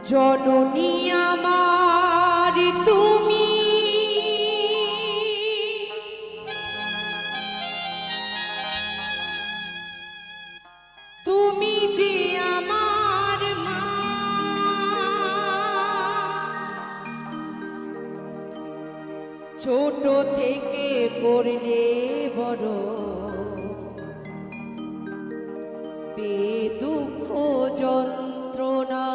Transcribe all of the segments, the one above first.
জননী আমার তুমি, তুমি যে আমার মা, ছোট থেকে করলে বড়, পে দুঃখ যন্ত্রণা,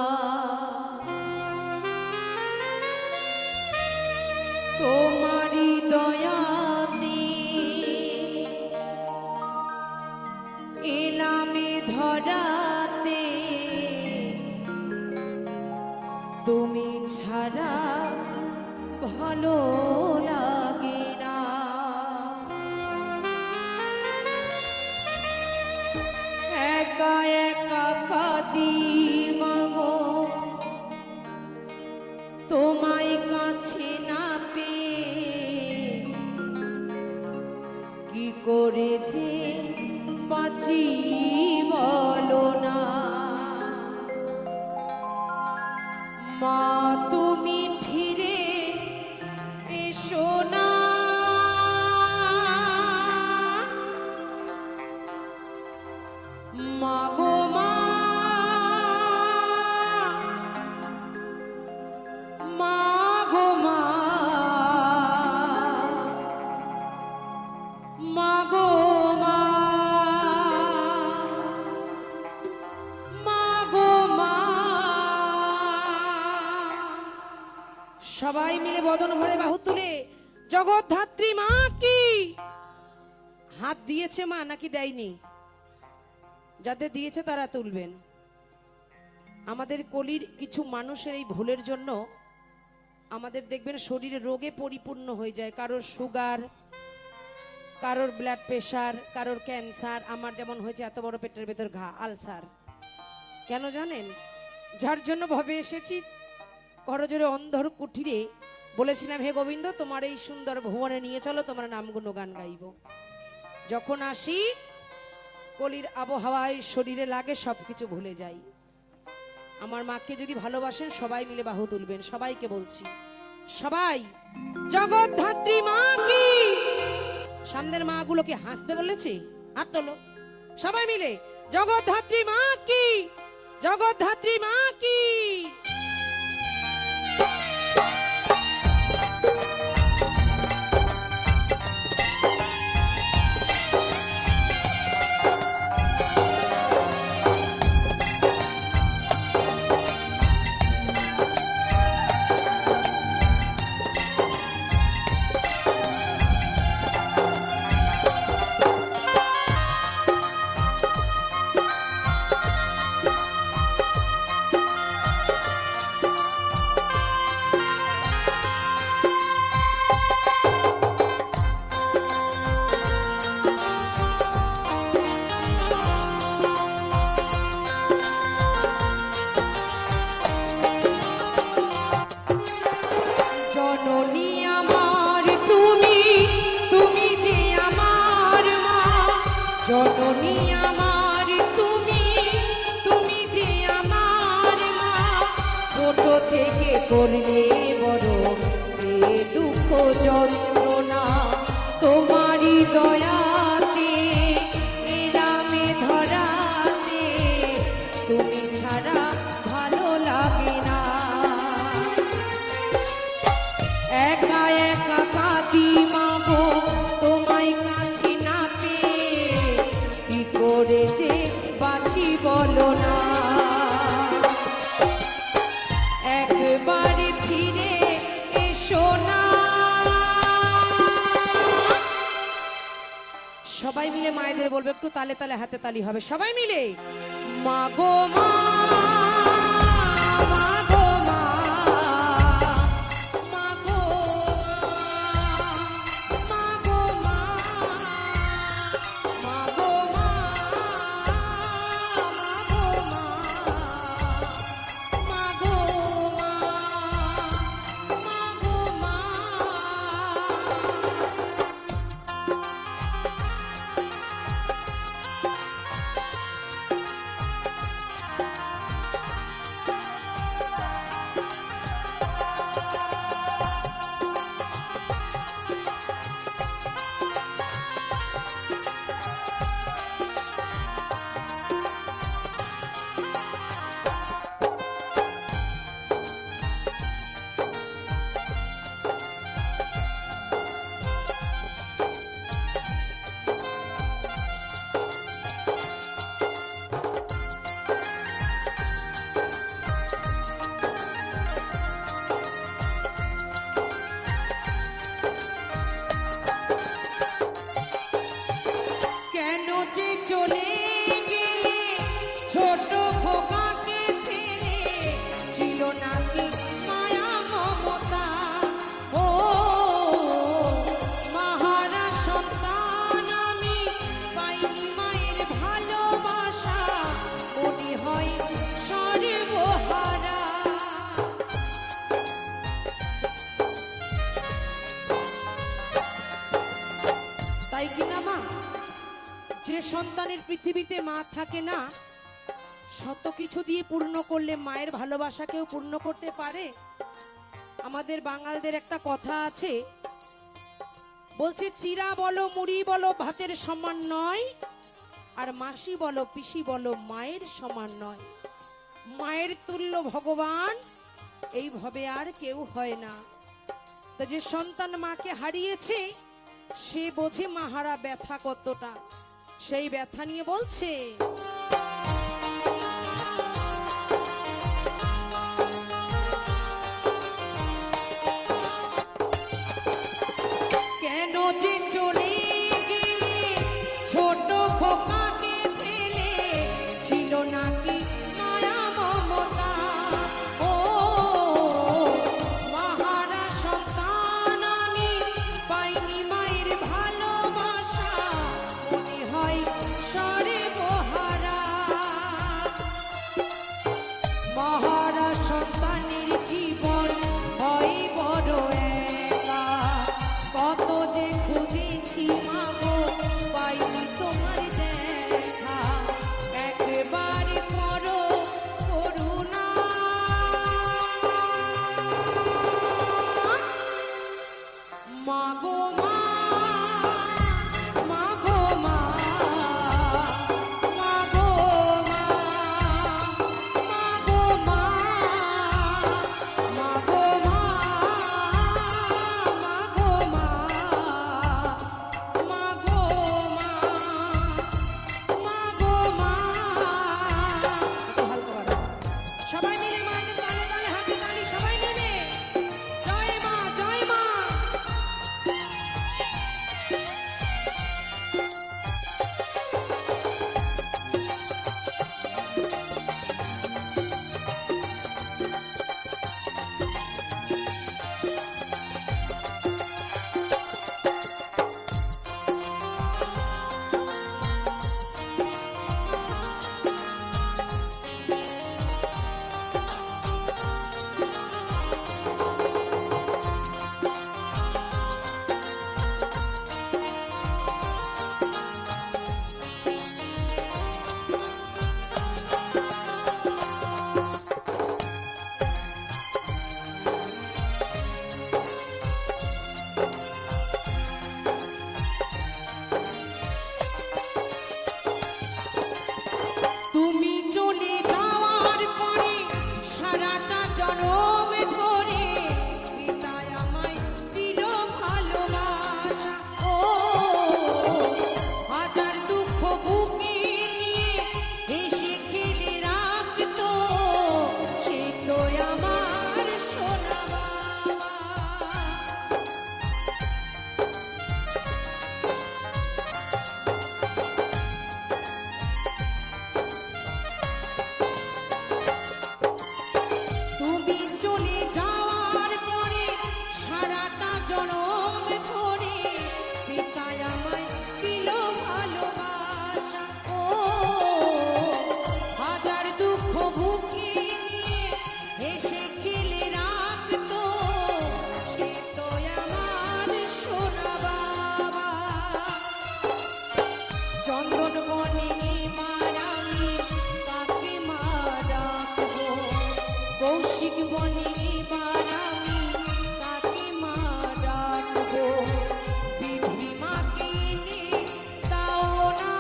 তোমারি দয়াতে এলামে ধরাতে, তুমি ছাড়া ভালো লাগে না। একা একা কাঁদি মাগো, তোমায় কাছে না পেয়ে, কি করে যে বাঁচি বলো না। মা তুমি ফিরে এসো না, মাগো মা, মাগো মা, মাগো মা, মাগো মা। সবাই মিলে বদন ভরে বাহু তুলে জগৎধাত্রী মা কি। হাত দিয়েছে মা নাকি দেয়নি? যাদের দিয়েছে তারা তুলবেন। আমাদের কলির কিছু মানুষের এই ভুলের জন্য আমাদের দেখবেন শরীরে রোগে পরিপূর্ণ হয়ে যায়। কারোর সুগার, কারোর ব্লাড প্রেশার, কারোর ক্যান্সার। আমার যেমন হয়েছে এত বড় পেটের ভেতর ঘা, আলসার। কেন জানেন? যার জন্য ভবে এসেছি করজোরে অন্ধর কুঠিরে, বলেছিলাম হে গোবিন্দ তোমার এই সুন্দর ভুবনে নিয়ে চলো, তোমার নাম গুণগান গাইব। যখন আসি কলির আবহাওয়ায় শরীরে লাগে, সবকিছু ভুলে যাই। আমার মাকে যদি ভালোবাসেন সবাই মিলে বাহু তুলবেন। সবাইকে বলছি, সবাই জগৎধাত্রী মা কি। সামনের মা গুলোকে হাসতে বলেছি, হাত তোলো সবাই মিলে। জগৎধাত্রী মা কি, জগৎধাত্রী মা কি। জননী আমার তুমি, তুমি যে আমার মা, ছোট থেকে করলে বড়, এ দুঃখ যন্ত্রণা, তোমারই দয়াতে এলামে ধরাতে, তুমি ছাড়া ভালো লাগে না। একা একা কাঁদি মাগো, তোমায় কাছে না পেয়ে, কি করে যে বাঁচি বলো না। একবারে ফিরে এসো না। সবাই মিলে মায়েদের বলবে, একটু তালে তালে হাতে তালি হবে। সবাই মিলে মাগো মা, মাগো মা, মাগো মা, মাগো মা, মাগো মা, মাগো মা, মাগো মা। মায়ের পৃথিবীতে মা থাকে না, শত কিছু দিয়ে পূর্ণ করলে মায়ের ভালোবাসাকেও পূর্ণ করতে পারে। আমাদের বাঙালদের একটা কথা আছে, বলছে চিরা বলো মুড়ি বলো ভাতের সমান নয়, আর মাসি বলো পিসি বলো মায়ের সমান নয়। মায়ের তুল্য ভগবান এইভাবে আর কেউ হয় না। তা যে সন্তান মাকে হারিয়েছে সে বোঝে মাহারা ব্যথা কতটা, সেই ব্যথা নিয়ে বলছে, কেন যে চলে গেলে ছোট খোকাকে ফেলে, ছিল নাকি মায়া মমতা। ও মাহারা সন্তান আমি পাইনি মায়ের ভালোবাসা, মনে হয় সর্বহারা। মাহারা সন্তানের জীবন হয় বড় একা, কত যে খুঁজেছি মাগো পাইনি তোমার দেখা, একবারে করো করুণা। মাগো মা, মাগো মা, মাগো মা, মাগো মা, মাগো মা, মাগো মা, মাগো মা, মাগো মা। একটু হালকা বাজাও। সবাই মিলে মায়ের তালে তালে হাতে তালি, সবাই মিলে জয় মা, জয় মা। তুমি চলে যাওয়ার পরে সারাটা জনম ধরে পিতায় আমায় দিল ভালোবাসা। ও হাজার দুঃখ বুকে নিয়ে হেসে খেলে রাখতো, সে তো আমার সোনা বাবা। তুমি চলে যাওয়ার পরে সারাটা জনম ধরে পিতায় আমায় দিল ভালোবাসা। ও হাজার দুঃখ বুকে নিয়ে হেসে খেলে রাখতো, সে তো আমার সোনা বাবা। চন্দন বনে মার আমি কাকে মা রাখবো, কৌশিক বনে মার আমি কাকে মা রাখবো, বিধি মাকে এনে দাও না।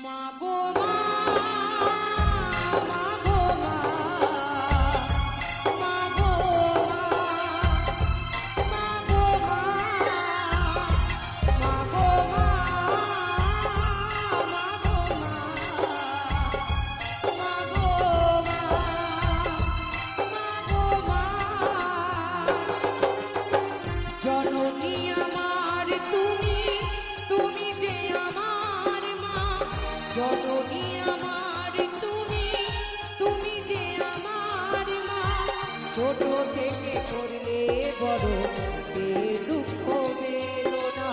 মাগো মা, মাগো মা, মাগো মা, মাগো মা, মাগো মা, মাগো মা, জননী আমার তুমি, তুমি যে আমার মা। জননী আমার তুমি, তুমি যে আমার মা। ছোট থেকে করলে বড় এ দুঃখ বেদনা,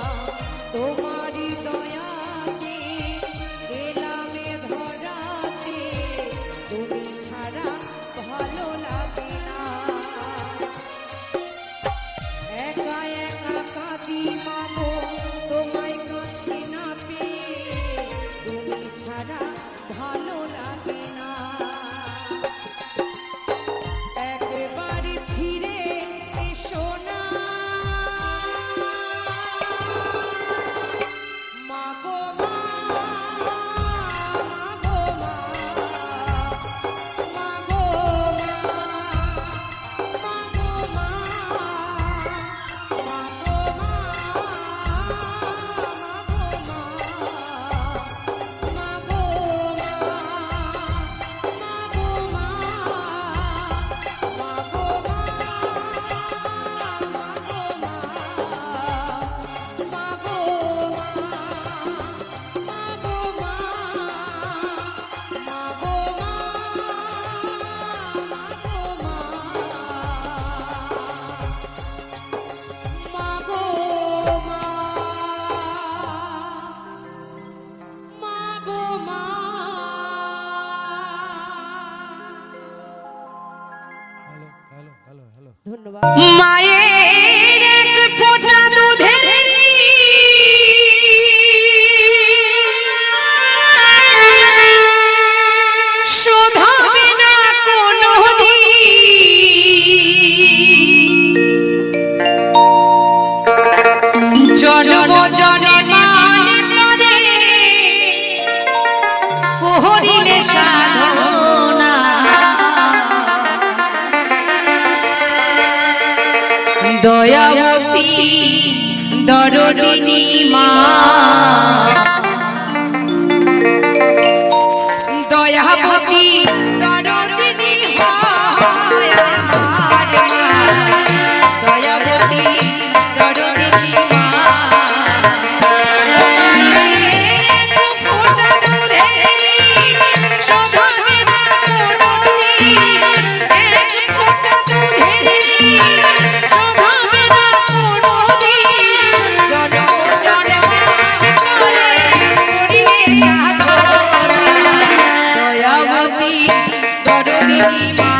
তোমারই দয়াতে এলাম এ ধরাতে, তুমি ছাড়া ভালো লাগে না। একা একা কাঁদি মা, মাগো তোমায় কাছে না পেয়ে তুমি ছাড়া ভালো লাগে না। একবার ফিরে এসো না মাগো মা, মাগো মা, মাগো মা, মাগো মা, ধন্যবাদ। মায়ের এক ফোঁটা দুধের শোধাবে না কোনো জন্ম জন্মান্তরে করিলে সাধনা দয়াবতী দরদিনী মা, দয়াবতী দরদিনী হয় আমার মা, দয়াবতী দরদিনী মা। দরদিনী মা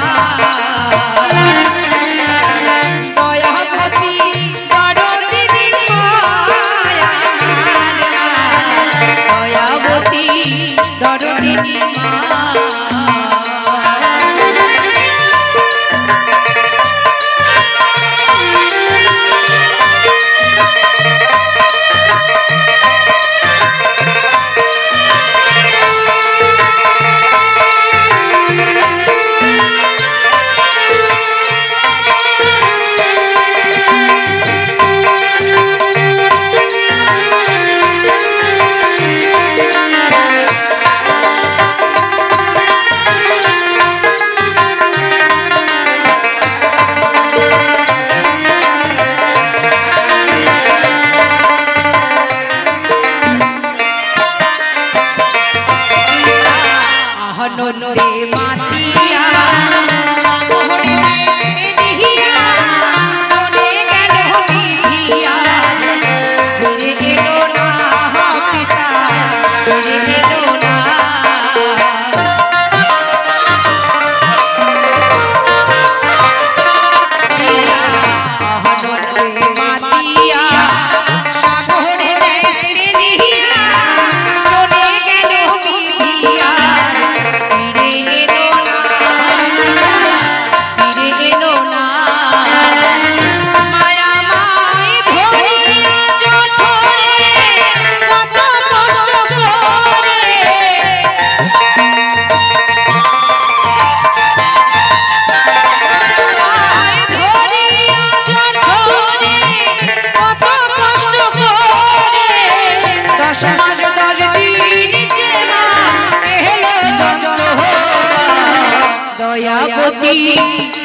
দয়াবতী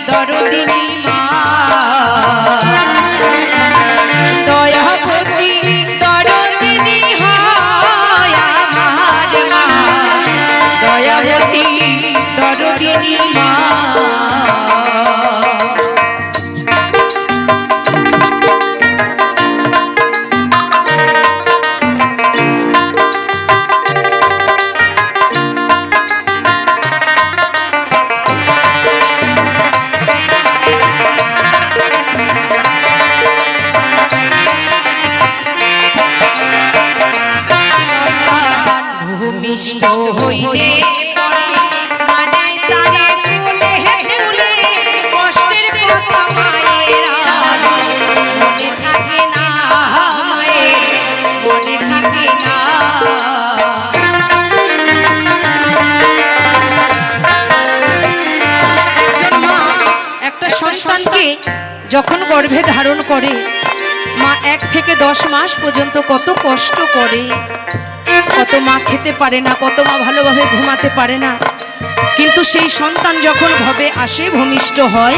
দরদিনী মা, দয়াবতী দরদিনী হয় আমার মা, দয়াবতী দরদিনী মা। গর্ভে ধারণ করে মা 1 থেকে 10 মাস পর্যন্ত কত কষ্ট করে, কত মা খেতে পারে না, কত মা ভালোভাবে ঘুমাতে পারে না। কিন্তু সেই সন্তান যখন ভবে আসে, ভূমিষ্ঠ হয়,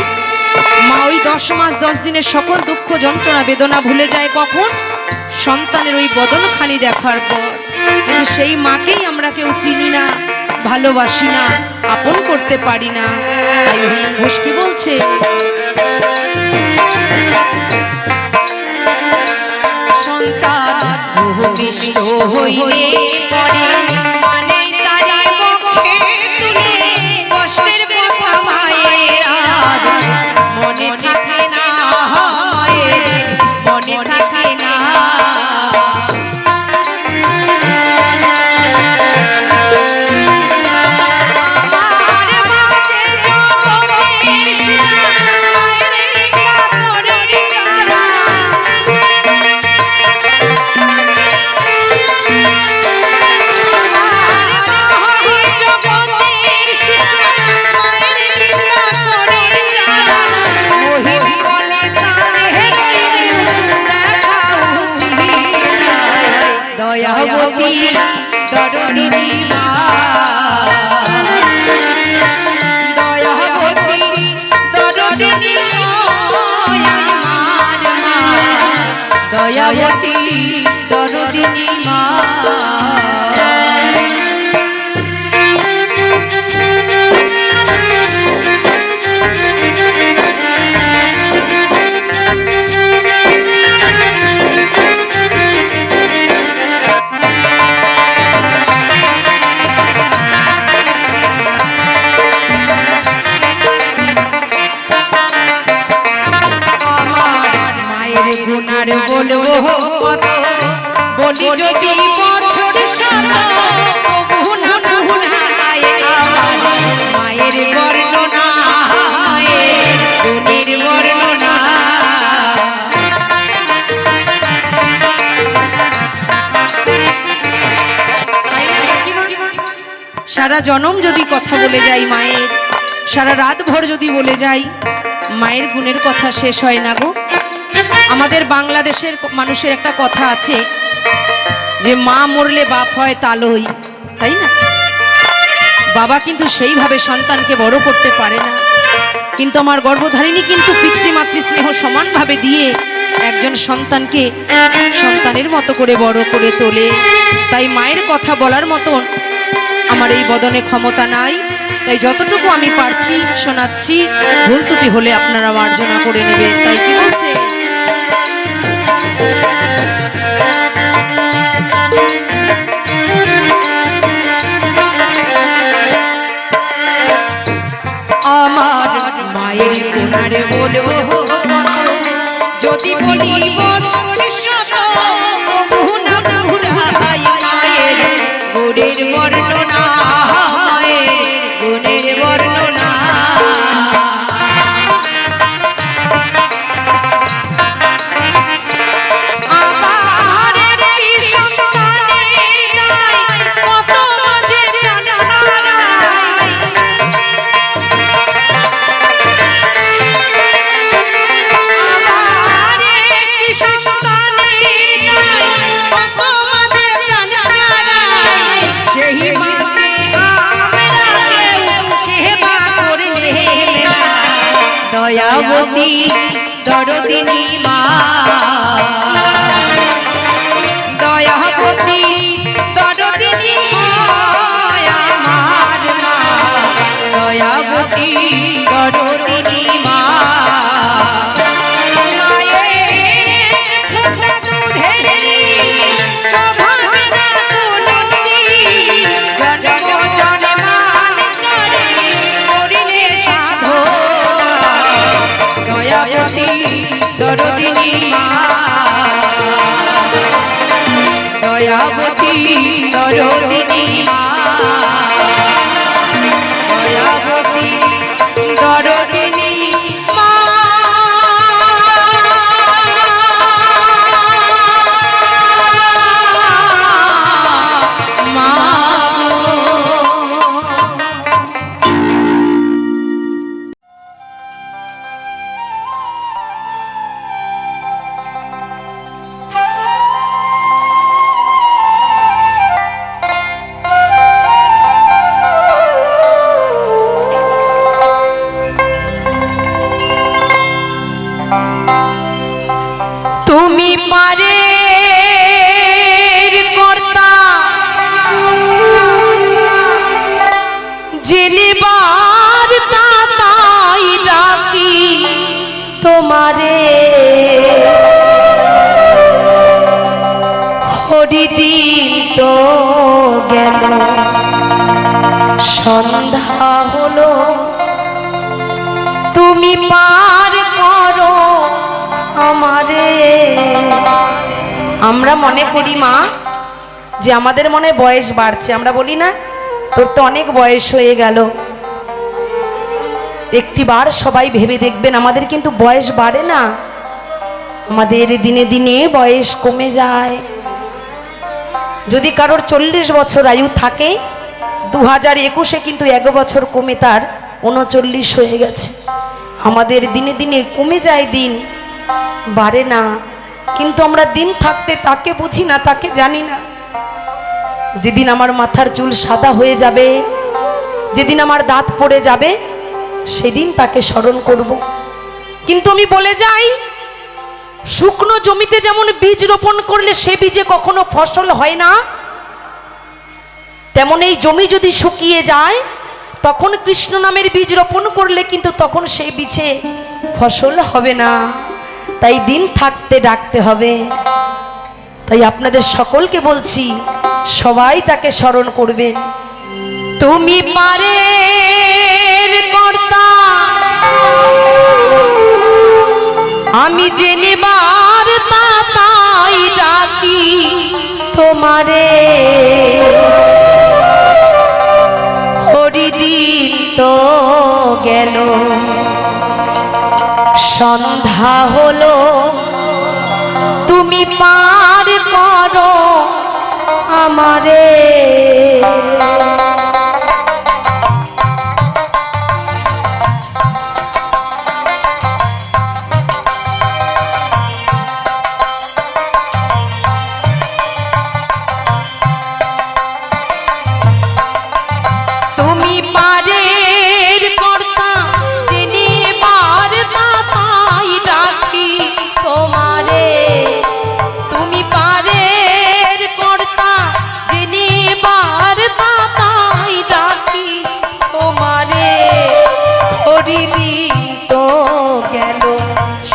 মা ওই 10 মাস 10 দিনের সকল দুঃখ যন্ত্রণা বেদনা ভুলে যায় কখন? সন্তানের ওই বদনখানি দেখার পর। কিন্তু সেই মাকেই আমরা কেউ চিনি না, ভালোবাসি না, আপন করতে পারি না। তাই ভীম ঘোষ কি বলছে? সন্তান ভূমিষ্ঠ হইলে পরে মানে তারে মুখে তুলে কষ্টের কথা মায়ের আর মনে থাকে না, মায়ের মনে থাকে না। দয়াবতী দরদিনী মা, দয়াবতী দরদিনী আমার মা, দয়াবতী দরদিনী মা। গুনার বলবো কত, বলি যদি বছর শত, গুনা গুনায় আমার মায়ের বর্ণনা, মায়ের গুণের বর্ণনা। সারা জনম যদি কথা বলে যাই মায়ের, সারা রাত ভর যদি বলে যাই, মায়ের গুণের কথা শেষ হয় না গো। আমাদের বাংলাদেশের মানুষের একটা কথা আছে যে মা মরলে বাপ হয় তালই, তাই না? বাবা কিন্তু সেইভাবে সন্তানকে বড় করতে পারে না, কিন্তু আমার গর্ভধারিণী কিন্তু পিতৃমাতৃ স্নেহ সমানভাবে দিয়ে একজন সন্তানকে সন্তানের মতো করে বড় করে তোলে। তাই মায়ের কথা বলার মতন আমার এই বদনে ক্ষমতা নাই, তাই যতটুকু আমি পারছি শোনাচ্ছি, ভুল ত্রুটি হলে আপনারা মার্জনা করে নেবেন। তাই কি বলছে? আমার মায়ের গুণার বলবো কত, যদি বলি বছর শত, গুণা গুনায় মায়ের গুণের বর্ণনা, মায়ের গুণের বর্ণনা। দয়াবতী দরদিনী মা, দয়াবতী দরদিনী আমার মা, দয়াবতী দরদিনী মা। দরদিনী মা, দয়াবতী দরদিনী মা, দয়াবতী দরদিনী মা। দিন তো গেল, সন্ধ্যা হলো, তুমি পার করো আমারে। আমরা মনে করি মা যে আমাদের মনে বয়স বাড়ছে, আমরা বলি না তোর তো অনেক বয়স হয়ে গেল। একটিবার সবাই ভেবে দেখবেন আমাদের কিন্তু বয়স বাড়ে না, আমাদের দিনে দিনে বয়স কমে যায়। যদি কারোর 40 বছর আয়ু থাকে, 2021-এ কিন্তু 1 বছর কমে তার 39 হয়ে গেছে। আমাদের দিনে দিনে কমে যায়, দিন বাড়ে না। কিন্তু আমরা দিন থাকতে তাকে বুঝি না, তাকে জানি না। যেদিন আমার মাথার চুল সাদা হয়ে যাবে, যেদিন আমার দাঁত পড়ে যাবে, সেদিন তাকে স্মরণ করব। কিন্তু আমি বলে যাই, শুকনো জমিতে যেমন বীজ রোপণ করলে সে বীজে কখনো ফসল হয় না, তেমন এই জমি যদি শুকিয়ে যায় তখন কৃষ্ণ নামের বীজ রোপণ করলে কিন্তু তখন সেই বীজে ফসল হবে না। তাই দিন থাকতে ডাকতে হবে। তাই আপনাদের সকলকে বলছি, সবাই তাকে স্মরণ করবেন। তুমি পারের কর্তা, আমি জেনেবার তাই ডাকি তোমারে। হরিদিন তো গেল, সন্ধ্যা হলো, তুমি পার করো আমারে।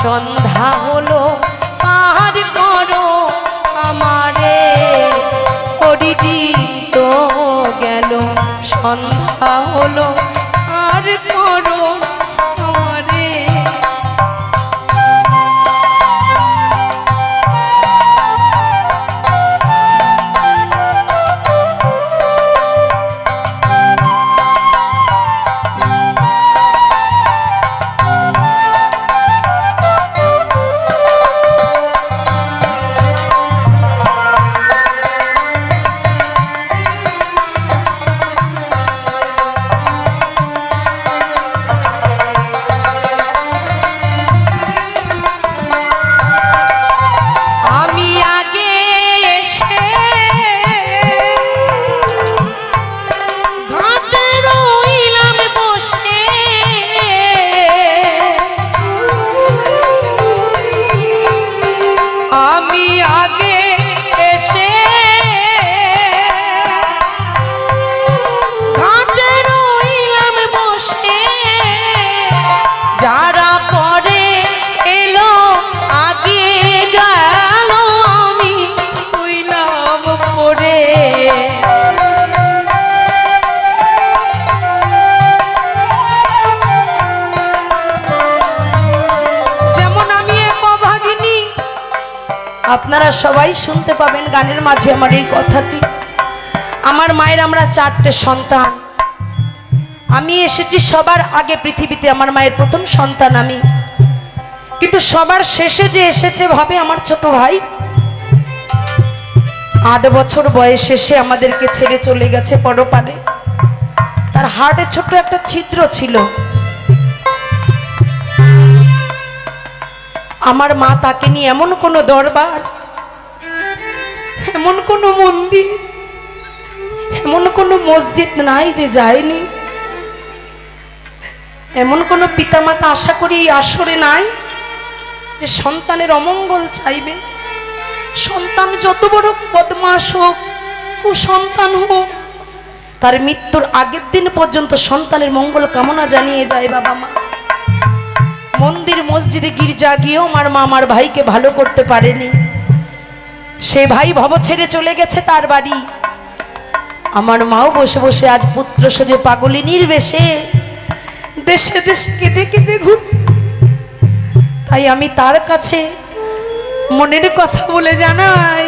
সন্ধ্যা হলো, পার করো আমারে। হরিদিন তো গেল, সন্ধ্যা হলো, পার করো আমারে। আপনারা সবাই শুনতে পাবেন গানের মাঝে আমার এই কথাটি। আমার মায়ের আমরা 4টে সন্তান, আমি এসেছি সবার আগে পৃথিবীতে, আমার মায়ের প্রথম সন্তান আমি। কিন্তু সবার শেষে যে এসেছে ভাবে আমার ছোট ভাই, 8 বছর বয়সে সে আমাদেরকে ছেড়ে চলে গেছে পরপারে। তার হার্টে ছোট একটা ছিদ্র ছিল। আমার মা তাকে নিয়ে এমন কোনো দরবার, এমন কোনো মন্দির, এমন কোনো মসজিদ নাই যে যায়নি। এমন কোনো পিতামাতা আশা করি এই আসরে নাই যে সন্তানের অমঙ্গল চাইবে। সন্তান যত বড় বদমাশ হোক, কুসন্তান হোক, তার মৃত্যুর আগের দিন পর্যন্ত সন্তানের মঙ্গল কামনা জানিয়ে যায় বাবা মা। মন্দির মসজিদে গির্জা গিয়েও আমার মা আমার ভাইকে ভালো করতে পারেনি। সে ভাই ভব ছেড়ে চলে গেছে তার বাড়ি। আমার মাও বসে বসে আজ পুত্র সেজে পাগলিনীর বেশে দেশে দেশে কেঁদে কেঁদে ঘুর। তাই আমি তার কাছে মনের কথা বলে জানাই,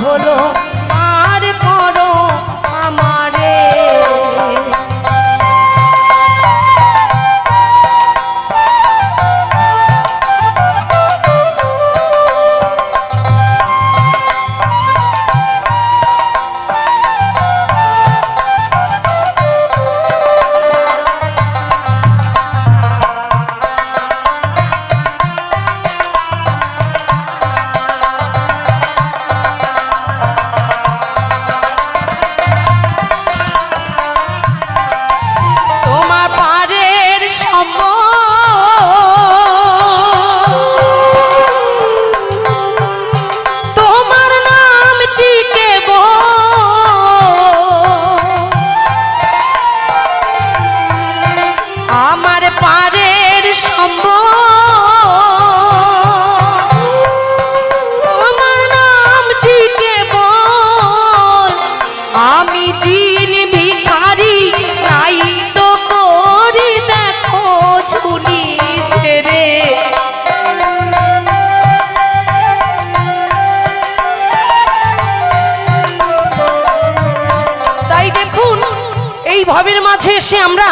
হলো আর করো আমারে। ভবের মাঝে এসে আমরা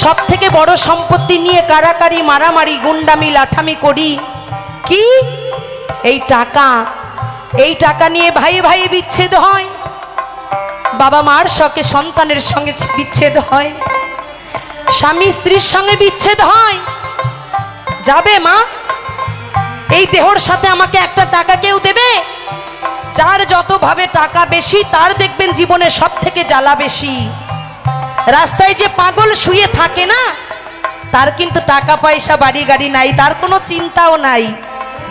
সব থেকে বড় সম্পত্তি নিয়ে কারাকারি মারামারি গুন্ডামি লাঠামি করি কি এই টাকা নিয়ে ভাই ভাই বিচ্ছেদ হয়, বাবা মার শখে সন্তানের সঙ্গে বিচ্ছেদ হয়, স্বামী স্ত্রীর সঙ্গে বিচ্ছেদ হয়। যাবে মা, এই দেহর সাথে আমাকে একটা টাকা কেউ দেবে? যার যত ভাবে টাকা বেশি তার দেখবেন জীবনে সব থেকে জ্বালা বেশি। রাস্তায় যে পাগল শুয়ে থাকে না, তার কিন্তু টাকা পয়সা বাড়ি গাড়ি নাই, তার কোনো চিন্তাও নাই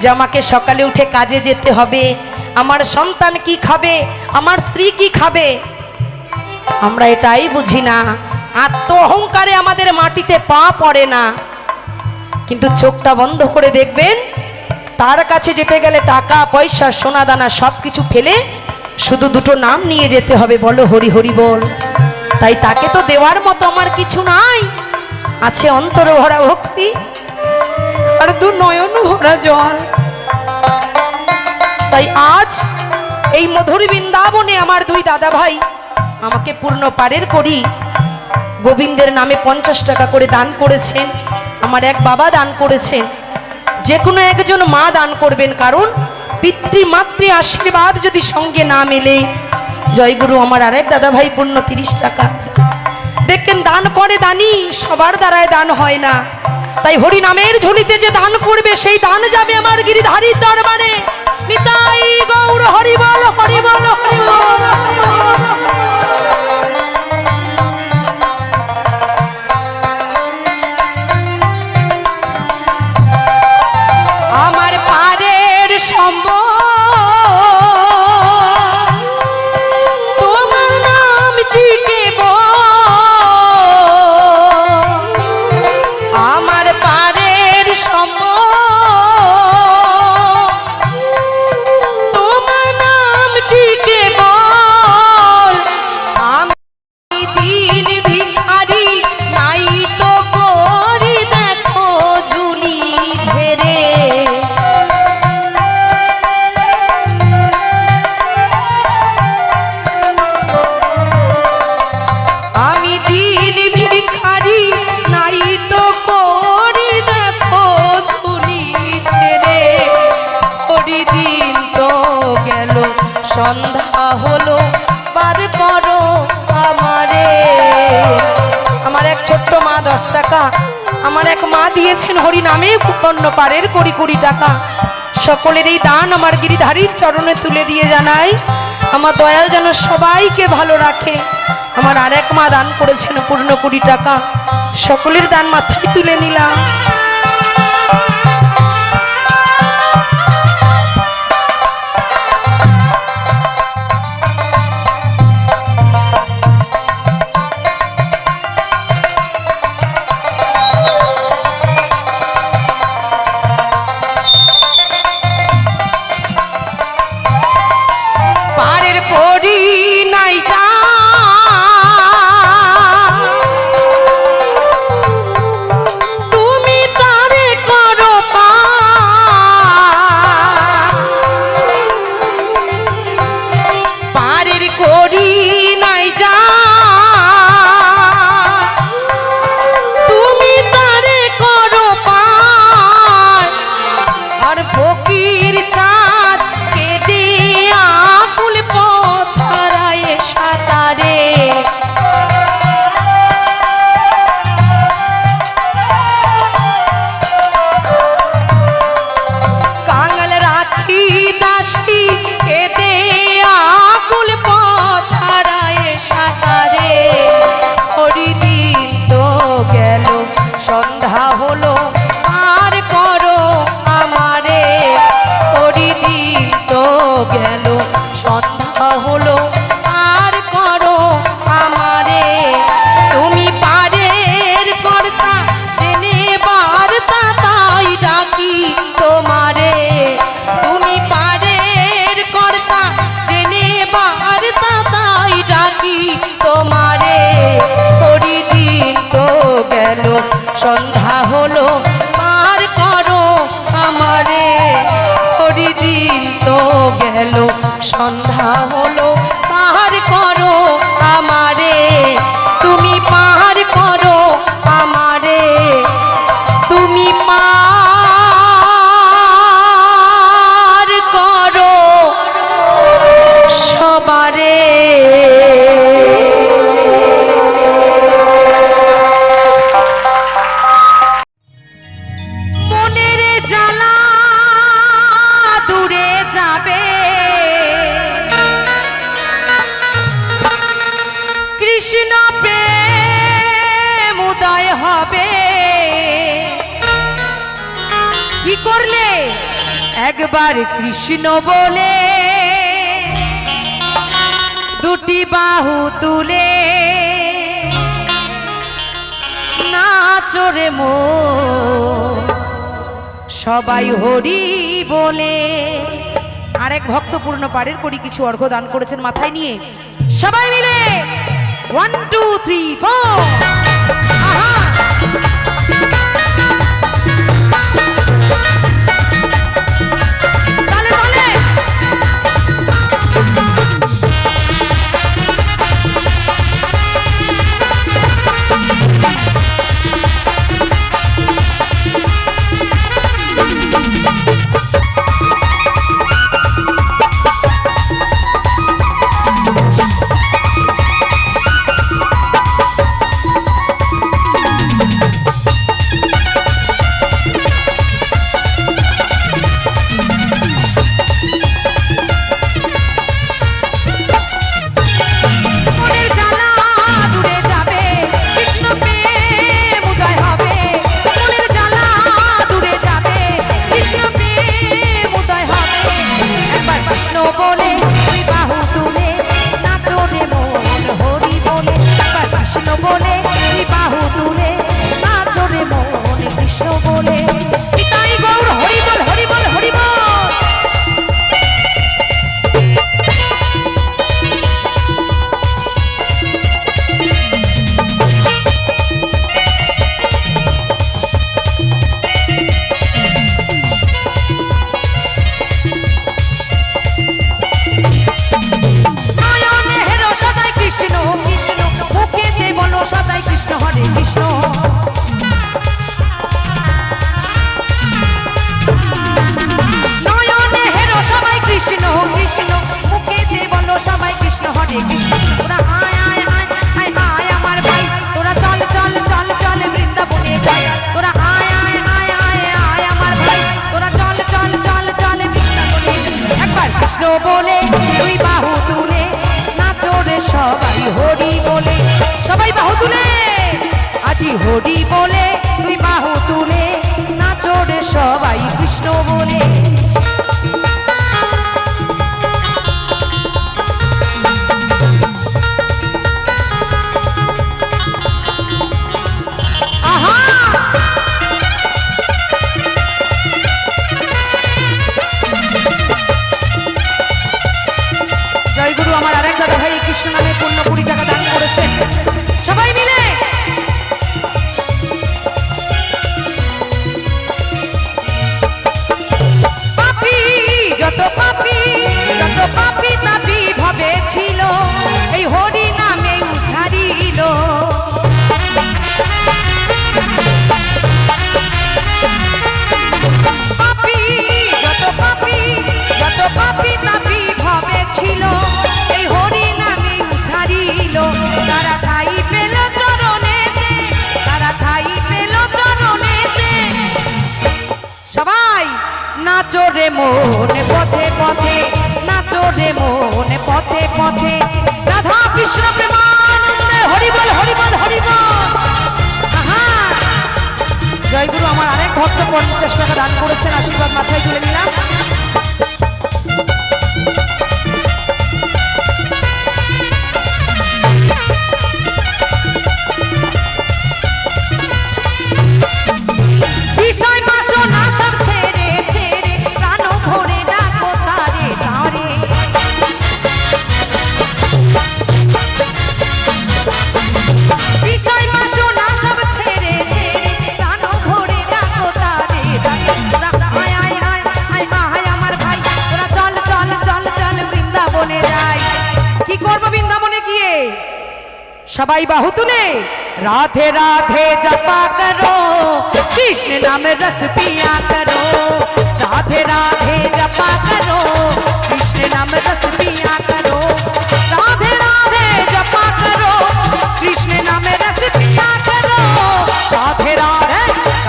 যে আমাকে সকালে উঠে কাজে যেতে হবে, আমার সন্তান কি খাবে, আমার স্ত্রী কি খাবে। আমরা এটাই বুঝি না, আত্ম অহংকারে আমাদের মাটিতে পা পড়ে না। কিন্তু চোখটা বন্ধ করে দেখবেন, তার কাছে যেতে গেলে টাকা পয়সা সোনা দানা সব কিছু ফেলে শুধু দুটো নাম নিয়ে যেতে হবে, বলো হরি হরি বল। তাই তাকে তো দেওয়ার মতো আমার কিছু নাই, আছে অন্তর ভরা ভক্তি আর দু নয়ন ভরা জল। তাই আজ এই মধুর বৃন্দাবনে আমার দুই দাদা ভাই আমাকে পূর্ণ পারের করি গোবিন্দের নামে 50 টাকা করে দান করেছেন, আমার এক বাবা দান করেছেন। যে কোনো একজন মা দান করবেন, কারণ পিতৃমাতৃ আশীর্বাদ যদি সঙ্গে না মেলে। জয়গুরু আমার আরেক দাদা ভাই পূর্ণ 30 টাকা। দেখেন দান করে দানি, সবার দ্বারায় দান হয় না। তাই হরি নামের ঝুলিতে যে দান করবে সেই দান যাবে আমার গিরিধারীর দরবারে। নিতাই গৌর হরি বল হরি বল হরি বল। আমার পারের সম্ভব হলো বার করো আমারে। আমার এক ছোট্ট মা 10 টাকা, আমার এক মা দিয়েছেন হরি নামে অন্য পারের কোটি কোটি টাকা। সকলের এই দান আমার গিরিধারীর চরণে তুলে দিয়ে জানাই আমার দয়াল যেন সবাইকে ভালো রাখে। আমার আর এক মা দান করেছেন পূর্ণ কোটি টাকা, সকলের দান মাথায় তুলে নিলাম। সন্ধ্যা হলো পার করো আমারে, হরিদিন তো গেল সন্ধ্যা হলো পার করো আমারে, তুমি পার করো আমারে, তুমি পার করো সবারে। কৃষ্ণ প্রেম উদয় হবে কি করলে? একবার কৃষ্ণ বলে দুটি বাহু তুলে নাচরে মো সবাই হরি বলে। আরেক ভক্ত পূর্ণ পারের করি কিছু অর্ঘ্য দান করেছেন মাথায় নিয়ে, সবাই মিলে 1 2 3 4 আহা। তালে তালে হরে কৃষ্ণ। তোরা আয় আয় আয় আয় আয় আমার ভাই, তোরা চল চল চল চল বৃন্দাবনে যাই। তোরা আয় আয় আয় আয় আয় আমার ভাই, তোরা চল চল চল চল বৃন্দাবনে। একবার কৃষ্ণ বলে দুই বাহু তুলে নাচো রে সবাই হরি বলে, সবাই বাহু তুলে আজি হরি বলে দুই বাহু তুলে নাচো রে সবাই কৃষ্ণ বলে। জয়গুরু আমার আরেক দাদা ভাই কৃষ্ণ নামে পূর্ণ 20 টাকা দান করেছে, সবাই মিলে। পাপী যত পাপী যত পাপী তাপী ভাবে ছিল এই হরি নামে উদ্ধারিল। পাপী যত পাপী যত পাপী তাপী ভাবে ছিল এই হরি নামে উদ্ধারিল। তারা ঠাই পেল চরণেতে, তারা ঠাই পেল চরণেতে। সবাই নাচো রে মনে পথে পথে, নাচো রে মনে পথে পথে। রাধা কৃষ্ণ প্রেমানন্দে হরি বল হরি বল হরি বল। জয়গুরু আমার আরেক ভক্ত 50 টাকা দান করেছেন, আশীর্বাদ মাথায় তুলে নিলাম। বিষয় বাসনা সব ছেড়ে ছেড়ে প্রাণ ভরে ডাকো তারে তারে। বিষয় বাসনা সব ছেড়ে ছেড়ে প্রাণ ভরে ডাকো তারে তারে। আয় আয় আয় আয় আয় আমার ভাই, তোরা চল চল চল চল বৃন্দাবনে যাই। কি করব বৃন্দাবনে গিয়ে? সবাই বাহু তুলে राधे राधे जपा करो, कृष्ण नाम रस पिया करो। राधे राधे जपा करो, कृष्ण नाम रस पिया करो। राधे राधे जपा करो, कृष्ण नाम रस पिया करो। राधे राधे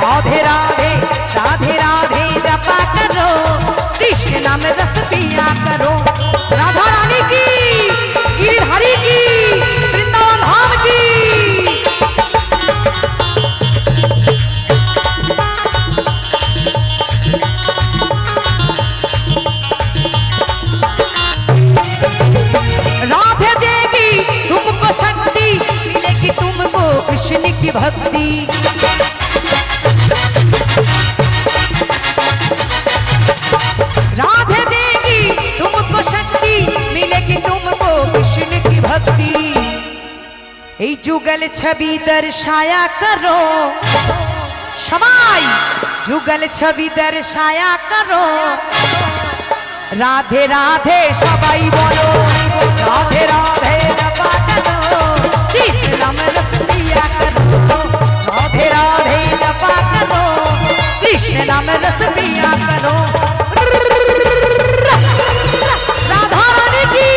राधे राधे राधे राधे जपा करो, कृष्ण नाम रस पिया करो। राधा रानी की, गिरिधारी की, वृंदावन धाम की। राधे देगी तुमको शक्ति, मिलेगी तुमको कृष्ण की भक्ति। राधे देगी तुमको शक्ति, मिलेगी तुमको कृष्ण की भक्ति। এই যুগল ছবি দর্শায়া করো, সবাই যুগল ছবি দর্শায়া করো। রাধে রাধে সবাই বলো, রাধে রাধে জপা করো, কৃষ্ণ নাম রস পিয়া করো। রাধে রাধে জপা করো, কৃষ্ণ নাম রস পিয়া করো। রাধা রানী কি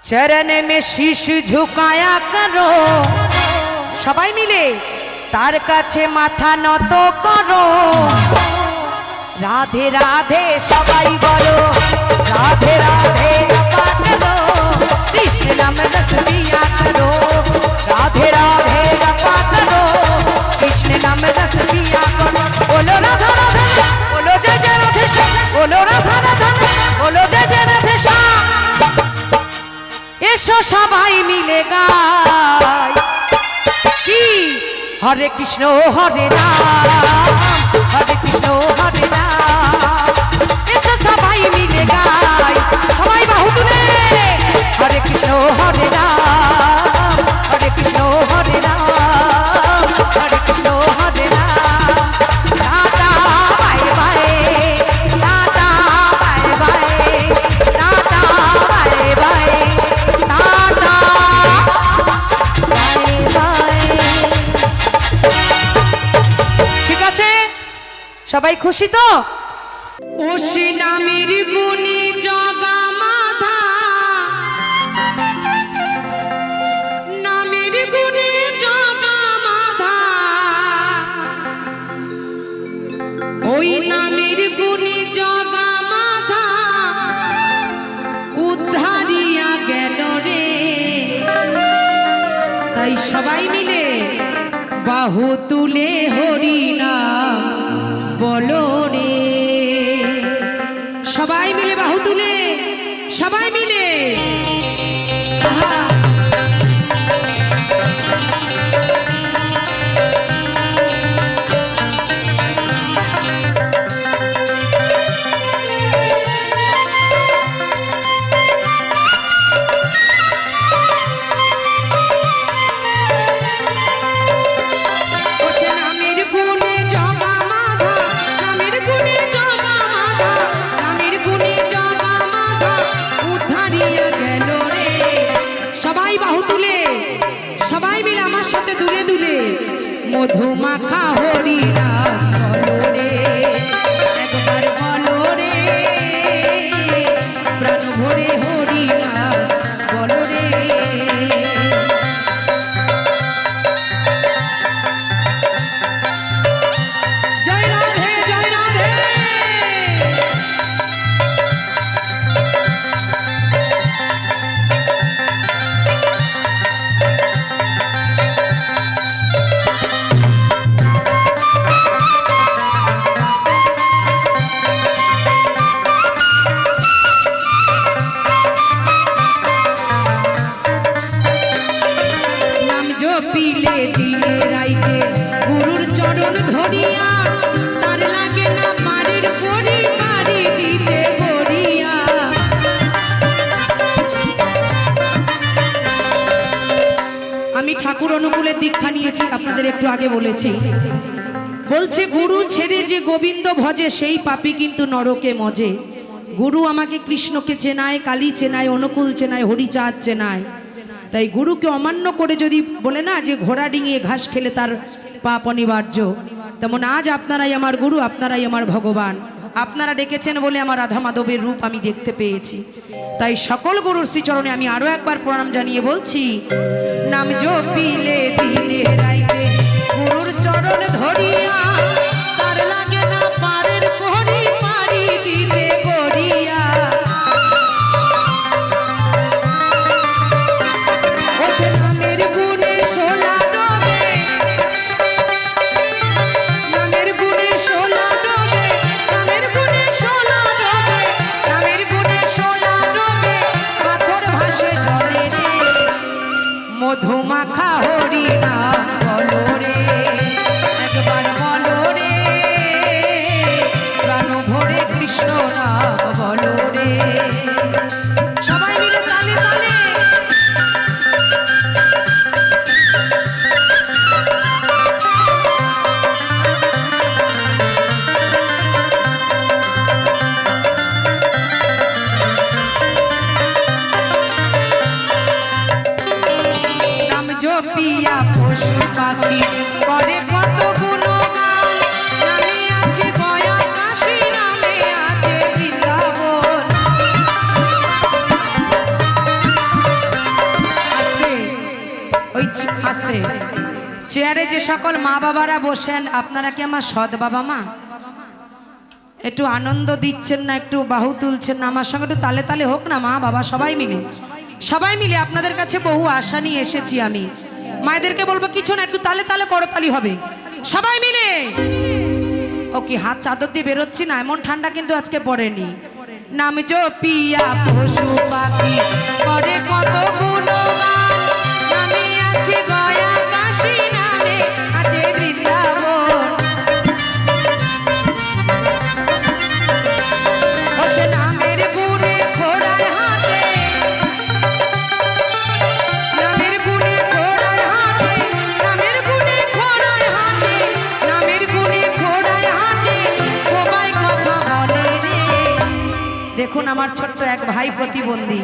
चरण में शीश झुकाया करो, सबाई मिले तार काछे माथा নত करो। राधे राधे सबाई बोलो, राधे राधे जपा करो, कृष्ण नाम रस पिया करो। राधे राधे जपा करो, कृष्ण नाम रस पिया करो। बोलो राधा राधा, बोलो जय जय राधे श्याम, बोलो राधा राधा, बोलो जय जय राधे श्याम। এসো সবাই মিলে গাই কি হরে কৃষ্ণ হরে রাম, সবাই খুশি তো? ও সে নামের গুণে জগা মাধা, নামের গুণে জগা মাধা, ওই নামের গুণে জগা মাধা উদ্ধারিয়া গেল রে। তাই সবাই মিলে বাহু তুলে হরি নাম বলো রে। সবাই মিলে বাহু তুলে, সবাই মিলে মধুমাখা হরি নাম বলো রে, একবার বলো রে, প্রাণ ভরে হরি নাম বলো রে। জয় রাধে, জয় রাধে। পিলে দিলে রাইতে গুরুর চরণ ধরিয়া, তার লাগে না মারির পরি মারি দিতে গড়িয়া। আমি ঠাকুর অনুকূলে দীক্ষা নিয়েছি, আপনাদের একটু আগে বলেছি। বলছে গুরু ছেড়ে যে গোবিন্দ ভজে সেই পাপী কিন্তু নরকে মজে। গুরু আমাকে কৃষ্ণকে চেনায়, কালী চেনায়, অনুকূল চেনায়, হরিচাঁদ চেনায়। তাই গুরুকে অমান্য করে যদি বলে না যে ঘোড়া ডিঙিয়ে ঘাস খেলে তার পাপ অনিবার্য, তেমন আজ আপনারাই আমার গুরু, আপনারাই আমার ভগবান। আপনারা ডেকেছেন বলে আমার রাধা মাধবের রূপ আমি দেখতে পেয়েছি। তাই সকল গুরুর শ্রীচরণে আমি আরো একবার প্রণাম জানিয়ে বলছি, নাম জপিলে দিনে রাইতে গুরুর চরণ ধরিয়া, তার লাগে না পারের পরি মারি দিতে গড়িয়া। নামের গুণে সোলা ডোবে, নামের গুণে সোলা ডোবে, নামের গুণে সোলা ডোবে, নামের গুণে সোলা ডোবে, পাথর ভাসে জলে রে। মধুমাখা হরি নাম বলো রে, একবার বলো রে, প্রাণ ভরে কৃষ্ণ নাম বলো রে। সবাই মিলে তালে তালে। জপিয়া পশু পাখি করে কত গুণগান, নামে আছে গয়া কাশী, নামে আছে বৃন্দাবন। আস্তে ওই আস্তে চেয়ারে যে সকল মা বাবারা বসেন, আপনারা কি আমার সৎ বাবা মা? একটু আনন্দ দিচ্ছেন না, একটু বাহু তুলছেন না? আমার সঙ্গে একটু তালে তালে হোক না মা বাবা, সবাই মিলে, সবাই মিলে। আপনাদের কাছে বহু আশা নিয়ে এসেছি আমি। মায়েদেরকে বলবো কিছু না, একটু তালে তালে করতালি হবে সবাই মিলে। ও কি হাত চাদর দিয়ে বেরোচ্ছি না, এমন ঠান্ডা কিন্তু আজকে পড়েনি। নাম জপিয়া পশু পাখি করে কত গুণগান, নামে আছে গয়া কাশী, নামে আছে বৃন্দাবন। ও সে নামের গুণে ঘোড়ায় হাতে, নামের গুণে ঘোড়ায় হাতে, নামের গুণে ঘোড়ায় হাতে, নামের গুণে ঘোড়ায় হাতে, সবাই কথা বলে রে। দেখুন আমার ছোট্ট এক ভাই প্রতিবন্ধী,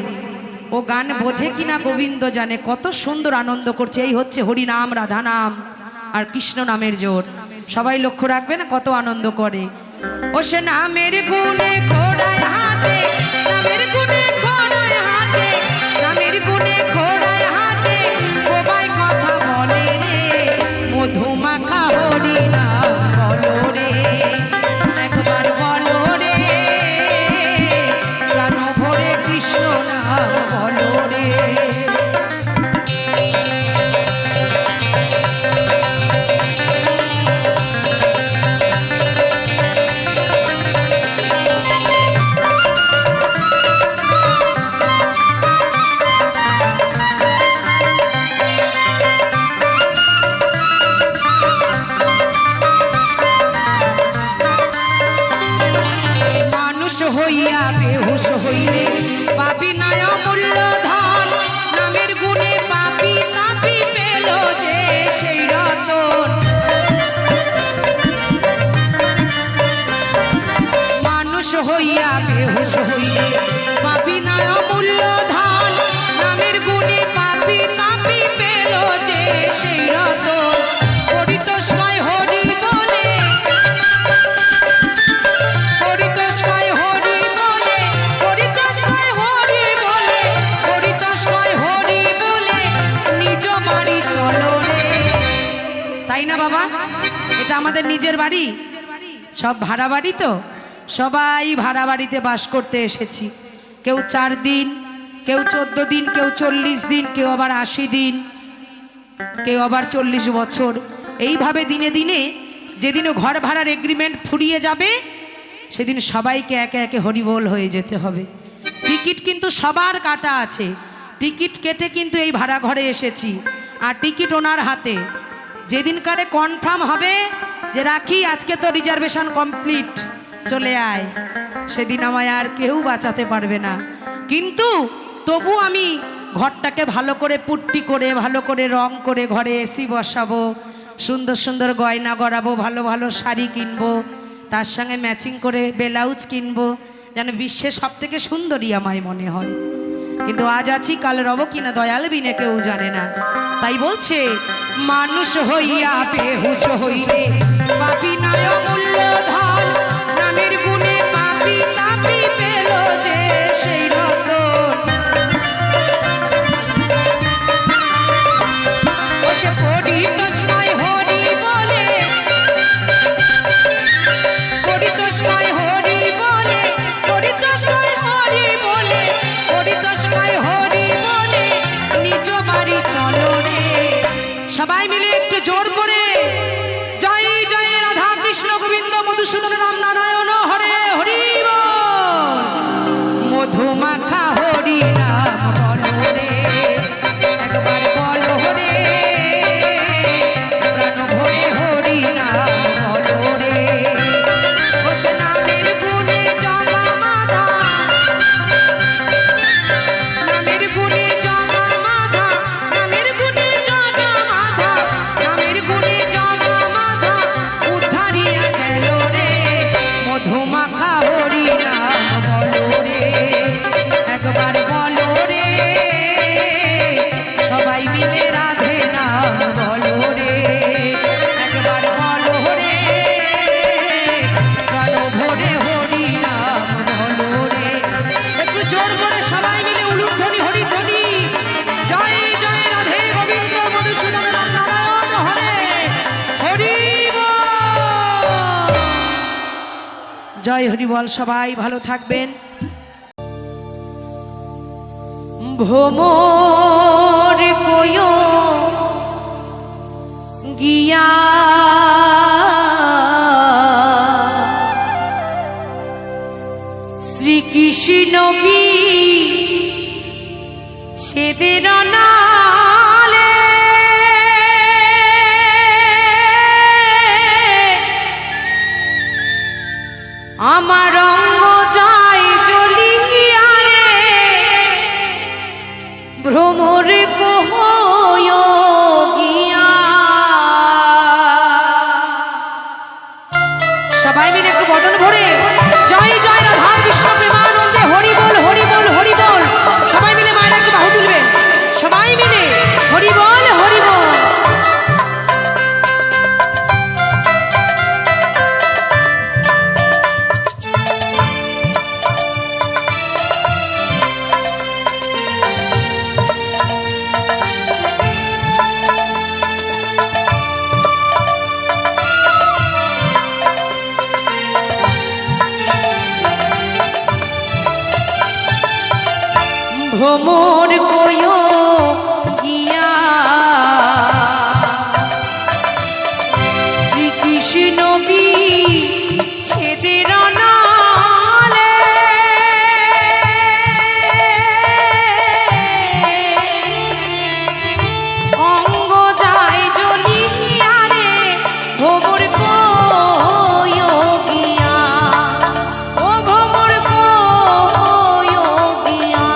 ও গান বোঝে কিনা গোবিন্দ জানে, কত সুন্দর আনন্দ করছে। এই হচ্ছে হরি নাম, রাধা নাম আর কৃষ্ণ নামের জোর। সবাই লক্ষ্য রাখবে না কত আনন্দ করে। ও সে নামের গুণে ঘোড়ায় হাটে, নামের গুণে ঘোড়ায় হাটে, নামের গুণে ঘোড়ায় হাটে, সবাই কথা বলে রে, মধুমাখা হরি নাম বলো রে, একবার বলো রে, প্রাণ ভরে কৃষ্ণ নাম বলো রে। হইয়া বেহুশ হইলে পাবি না অমূল্য ধন, নামের গুণে পাপি তাপি পেল যে সেই রতন। মানুষ হইয়া বেহুশ হইলে পাবি না অমূল্য ধন, নামের গুণে পাপি তাপি পেল যে সেই রতন। পরিতোষময় হরি বলে, পরিতোষময় হরি বলে, পরিতোষময় হরি বলে, পরিতোষময় হরি বলে নিজ বাড়ি চলো রে। তাই না বাবা? এটা আমাদের নিজের বাড়ি, সব ভাড়া বাড়ি তো, সবাই ভাড়া বাড়িতে বাস করতে এসেছি। কেউ 4 দিন, কেউ 14 দিন, কেউ 40 দিন, কেউ আবার 80 দিন, কেউ আবার 40 বছর। এইভাবে দিনে দিনে যেদিন ঘর ভাড়ার এগ্রিমেন্ট ফুরিয়ে যাবে সেদিন সবাইকে একে একে হরিবোল হয়ে যেতে হবে। টিকিট কিন্তু সবার কাটা আছে, টিকিট কেটে কিন্তু এই ভাড়া ঘরে এসেছি, আর টিকিট ওনার হাতে। যেদিনকারে কনফার্ম হবে যে রাখি আজকে তো রিজার্ভেশন কমপ্লিট, চলে আয়, সেদিন আমায় আর কেউ বাঁচাতে পারবে না। কিন্তু তবু আমি ঘরটাকে ভালো করে পুট্টি করে, ভালো করে রং করে, ঘরে এসি বসাবো, সুন্দর সুন্দর গয়না গড়াবো, ভালো ভালো শাড়ি কিনবো, তার সঙ্গে ম্যাচিং করে ব্লাউজ কিনবো, যেন বিশ্বের সব থেকে সুন্দরী আমায় মনে হয়। কিন্তু আজ আছি কাল রব কিনা দয়াল বিনে কেউ জানে না। তাই বলছে মানুষ হইয়া বেহুশ হইলে পাপি না অমূল্য ধন, নামের গুণে পাপি তাপি পেল যে সেই রতন। ও সে পরিতোষময় হরি বলে, পরিতোষময় হরি বলে, পরিতোষময় হরি বলে, পরিতোষময় হরি বলে নিজ বাড়ি চলো রে। সবাই মিলে একটু জোর করে জয় জয় রাধা কৃষ্ণ গোবিন্দ মধুসূদন রাম নারায়ণ হরে হরি বল। মধুমাখা হরি নাম বলো রে, একবার বলো রে, প্রাণ ভরে হরি নাম বলো রে। ও সে নামের গুণে জগা মাধা, নামের গুণে জগা মাধা, নামের গুণে জগা মাধা, নামের গুণে জগা মাধা উদ্ধারিয়া গেল রে। মধুমাখা হরি নাম বলো রে, একবার বলো রে, সবাই মিলে রাধে নাম বলো রে, একবার বলো রে, প্রাণ ভরে হরি নাম বলো রে। একটু জোর করে সবাই মিলে উলুধ্বনি হরিধ্বনি, জয় জয় রাধে গোবিন্দ মধুসূদন রাম নারায়ণ হরে হরি বল। জয় হরি বল। সবাই ভালো থাকবেন। ভ্রমর কয়ো গিয়া শ্রীকৃষ্ণ কি ছেদের নালে, আমার অঙ্গ যায় জ্বলিয়া রে, ভ্রমর কয়ো গিয়া। সবাই মিলে একটু বদন ভরে জয় জয় রাধা কৃষ্ণ প্রেমানন্দে হরি বল হরি বল হরি বল। সবাই মিলে মায়েরা একটু বাহু তুলবেন, সবাই মিলে হরি বল হরি বল। ভ্রমর কয়ো গিয়া শ্রীকৃষ্ণ বিচ্ছেদের নালে অঙ্গ যায় জ্বলিয়া রে ভ্রমর কয়ো গিয়া ও ভ্রমর কয়ো গিয়া।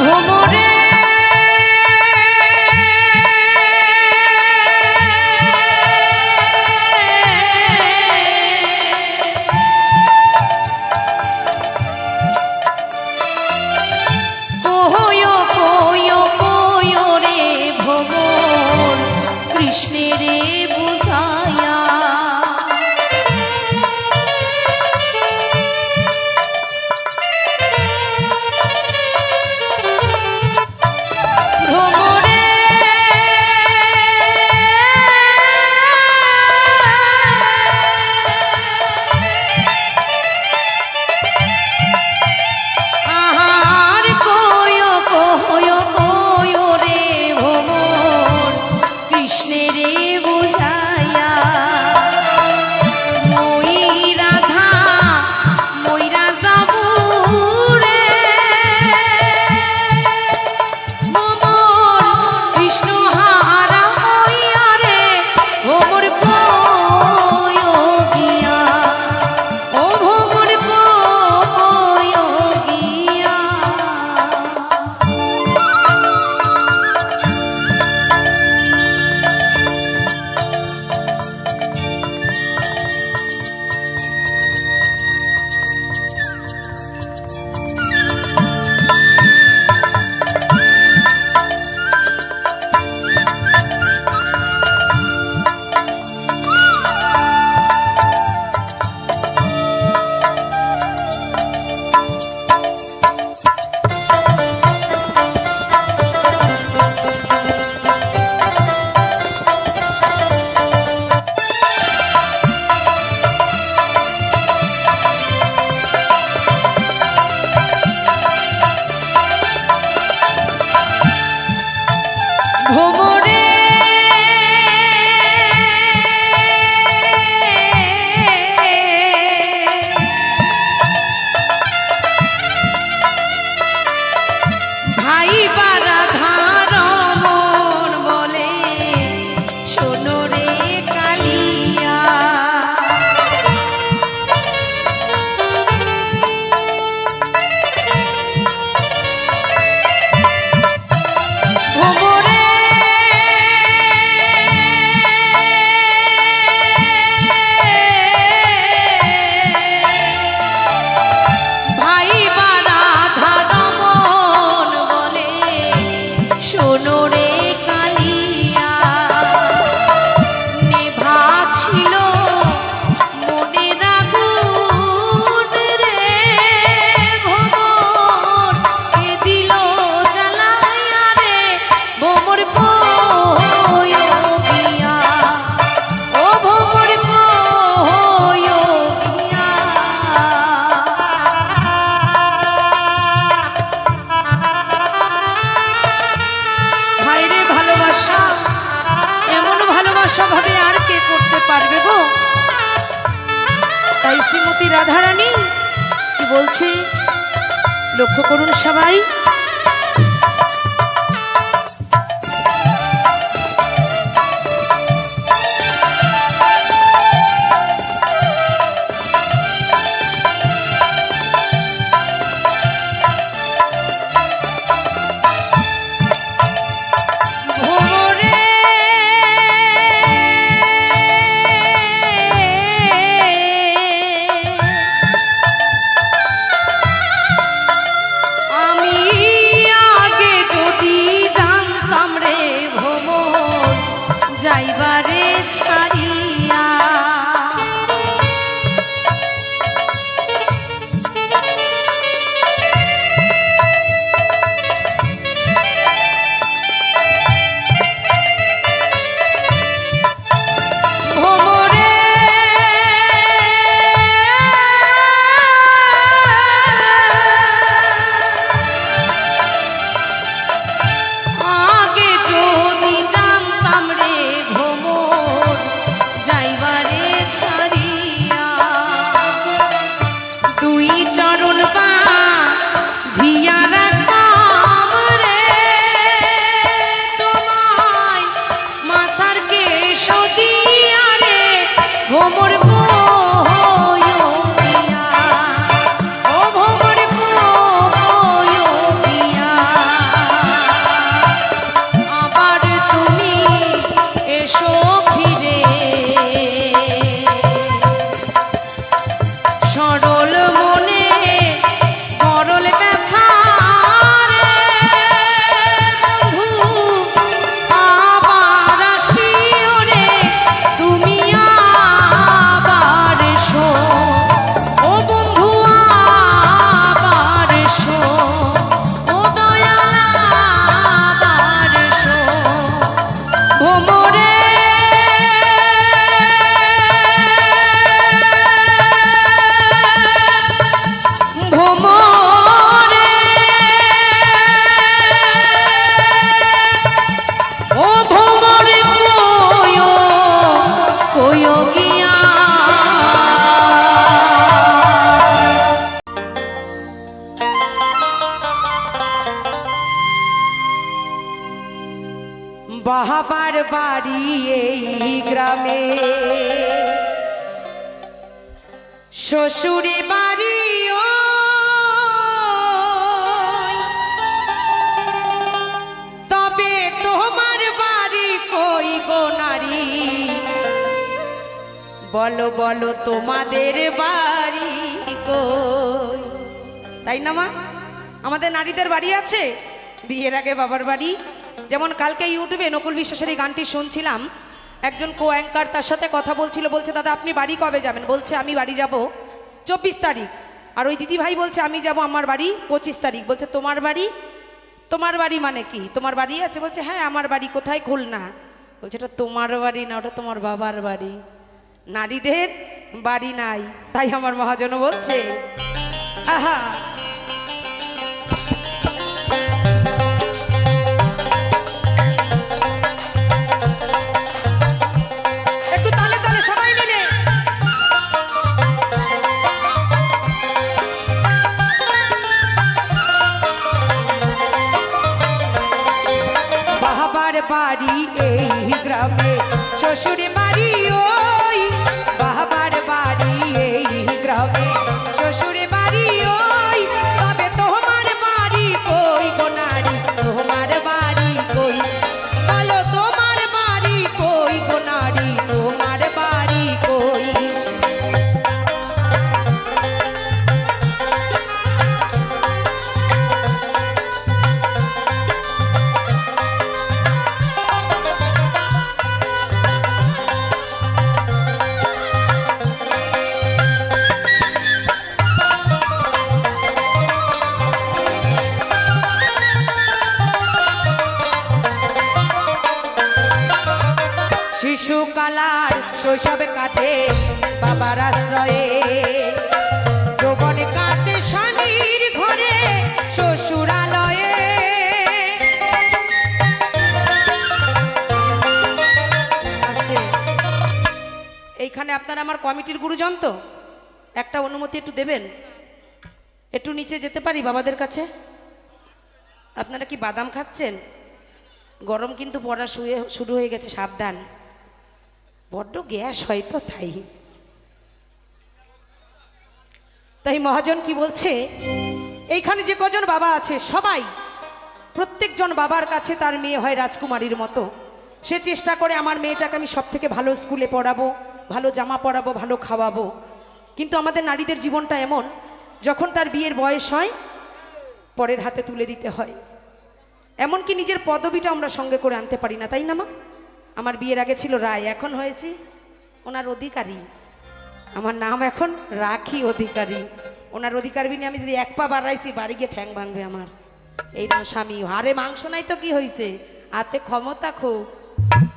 ভ্রমরে কয়ো কয়ো কয়ো রে ভ্রমর কৃষ্ণেরে বুঝায়া ভ্রমরে আহার কয়ো কয়ো কয়ো রে ভ্রমর কৃষ্ণেরে বুঝায়া মই রাধা মইরা যাবু রে কৃষ্ণ হারা হইয়া রে ভ্রমর কয়ো গিয়া ও ভ্রমর কয়ো গিয়া। ভ্রমরে ভাই বারা ধারমন বলে শোনো রে কালিয়া ভ্রমরে ভাই বারা ধারমন বলে শোনো রে কালিয়া নেভা ছিল মনের আগুন রে ভ্রমর কে দিল জ্বালাইয়া রে ভ্রমর কয়ো গিয়া ও ভ্রমর কয়ো গিয়া। ভাইরে ভালোবাসা এমন ভালোবাসা ভাবে আর কে করতে পারবে গো। তাই শ্রীমতী রাধারানী কি বলছে লক্ষ্য করুন সবাই। ভ্রমরে আমি দুই চরণ পা ধিয়া রাখতাম রে তোমায় মাথার কেশ দিয়া রে ভোমর বাহাবার বাড়ি এই গ্রামে শ্বশুরে বাড়ি তবে তোমার বাড়ি কই গো নারী বলো বলো তোমাদের বাড়ি কই তাই না মা আমাদের নারীদের বাড়ি আছে বিয়ের আগে বাবার বাড়ি যেমন কালকে ইউটিউবে নকুল বিশ্বাসের এই গানটি শুনছিলাম একজন কো অ্যাঙ্কার তার সাথে কথা বলছিল বলছে দাদা আপনি বাড়ি কবে যাবেন বলছে আমি বাড়ি যাব 24 তারিখ আর ওই দিদি ভাই বলছে আমি যাব আমার বাড়ি 25 তারিখ বলছে তোমার বাড়ি মানে কি তোমার বাড়ি আছে বলছে হ্যাঁ আমার বাড়ি কোথায় খুলনা বলছে এটা তোমার বাড়ি না ওটা তোমার বাবার বাড়ি নারীদের বাড়ি নাই তাই আমার মহাজন বলছে আহা বাড়ি এই গ্রামে শ্বশুরে বাড়ি ওই বাবার বাড়ি এই গ্রামে শ্বশুরে বাড়ি ওই তবে তোমার বাড়ি কই গো নারী তোমার বাড়ি কই বলো তোমার বাড়ি কই গো নারী তোমার বাড়ি কই শিশুকালার শৈশবে কাটে বাবার আশ্রয়ে যৌবনে কাটে স্বামীর ঘরে শ্বশুরালয়ে এইখানে আপনারা আমার কমিটির গুরুজন তো একটা অনুমতি একটু দেবেন একটু নিচে যেতে পারি বাবাদের কাছে আপনারা কি বাদাম খাচ্ছেন গরম কিন্তু পড়া শুরু হয়ে গেছে সাবধান বড্ড গ্যাস হয়তো তাই মহাজন কি বলছে এইখানে যে কজন বাবা আছে সবাই প্রত্যেকজন বাবার কাছে তার মেয়ে হয় রাজকুমারীর মতো সে চেষ্টা করে আমার মেয়েটাকে আমি সব থেকে ভালো স্কুলে পড়াবো ভালো জামা পরাবো ভালো খাওয়াবো কিন্তু আমাদের নারীদের জীবনটা এমন যখন তার বিয়ের বয়স হয় পরের হাতে তুলে দিতে হয় এমনকি নিজের পদবিটা আমরা সঙ্গে করে আনতে পারি না তাই না মা আমার বিয়ের আগে ছিল রায় এখন হয়েছি ওনার অধিকারী আমার নাম এখন রাখি অধিকারী ওনার অধিকার বিনে আমি যদি এক পা বাড়াইছি বাড়ি গিয়ে ঠ্যাং ভাঙবে আমার এই নাম স্বামী হারে মাংস নাই তো কি হয়েছে হাতে ক্ষমতা খুব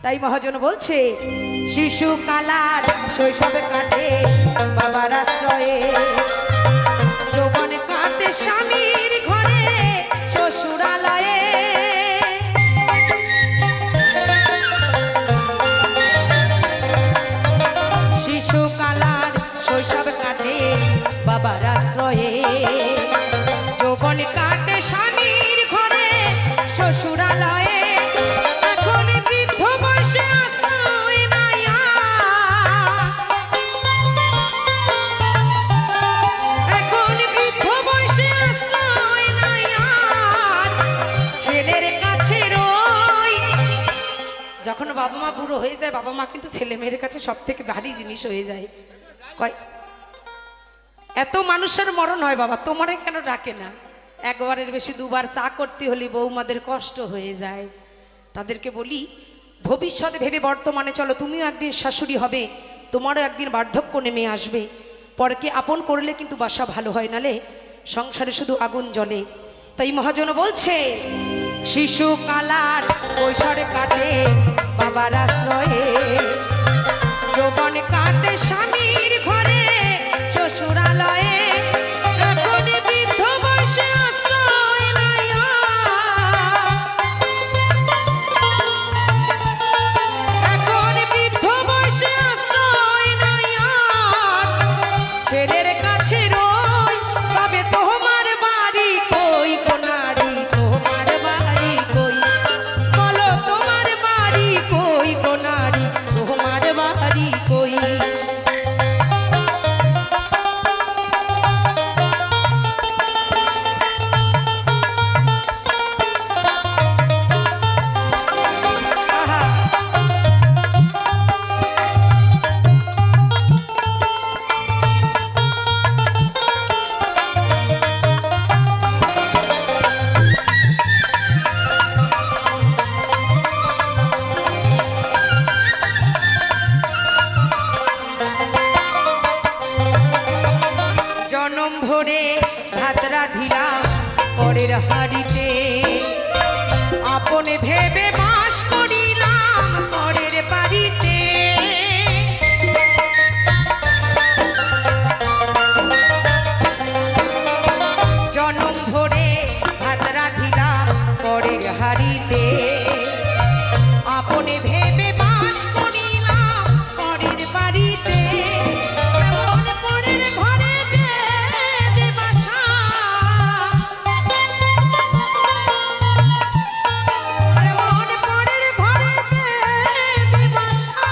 তাই মহাজন বলছে শিশু কালার শৈশবে কাটে বাবার আশ্রয়ে যৌবনে কাটে স্বামীর ঘরে শ্বশুরালয়ে শিশু কালার শৈশবে কাটে বাবার আশ্রয়ে যৌবন কাটে স্বামীর ঘরে শ্বশুরালয়ে এখন বৃদ্ধ বয়সে আশ্রয় নাই আর। এখন বৃদ্ধ বয়সে আশ্রয় নাই আর ছেলের কাছে রই। যখন বাবা মা বুড়ো হয়ে যায় বাবা মা কিন্তু ছেলে মেয়ের কাছে সব থেকে ভারী জিনিস হয়ে যায়। কয় এত মানুষের মরণ হয় বাবা তোমারে কেন ডাকে না? একবারের বেশি দুবার চা করতে হলে বৌমাদের কষ্ট হয়ে যায়। তাদেরকে বলি ভবিষ্যতে ভেবে বর্তমানে চলো, তুমিও একদিন শাশুড়ি হবে, তোমারও একদিন বার্ধক্য নেমে আসবে। পরকে আপন করলে কিন্তু বাসা ভালো হয়, নালে সংসারে শুধু আগুন জ্বলে। তাই মহাজন বলছে শিশু কালার কৈশোর কাটে বাবার আশ্রয়ে যৌবন কাটে স্বামীর ঘরে শ্বশুরালয়ে এখন বৃদ্ধ বয়সে আশ্রয় নাই আর। এখন বৃদ্ধ বয়সে আশ্রয় নাই আর ছেলের কাছে রই। তবে তোমার বাড়ি কই গো নারী, তোমার বাড়ি কই? বলো তোমার বাড়ি কই গো নারী, তোমার বাড়ি কই? জনম ভরে ভাত রাধিলাম পরের হাড়িতে আপনে ভেবে বাস করিলাম পরের বাড়িতে। জনম ভরে ভাত রাধিলাম পরের হাড়িতে আপনে ভেবে বাস করিলাম পরের বাড়িতে। এমন পরের ঘরে বেঁধে বাসা, এমন পরের ঘরে বেঁধে বাসা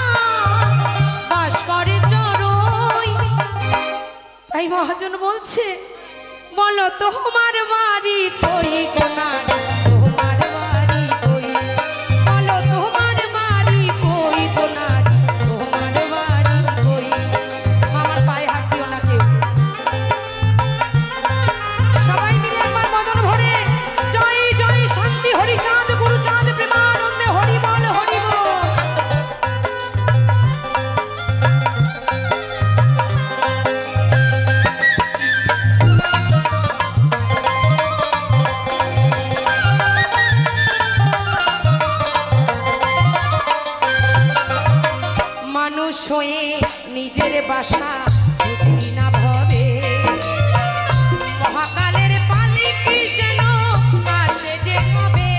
বাস করে চড়ুই। তাই মহাজন বলছে বলো তোমার বাড়ি কই গো নারী, তোমার বাড়ি কই? বলো তোমার বাড়ি কই গো নারী, তোমার বাড়ি কই? আমার পায়ে হাত দিও না কেউ। সবাই মিলে আমার মদন ভরে জয় জয় শান্তি হরিচাঁদ গুরুচাঁদ প্রেমানন্দে হরি বল হরি বল। মানুষ হয়ে নিজের বাসা বুঝি না ভবে মহাকালের পালিকি যেন আসে যে কবে।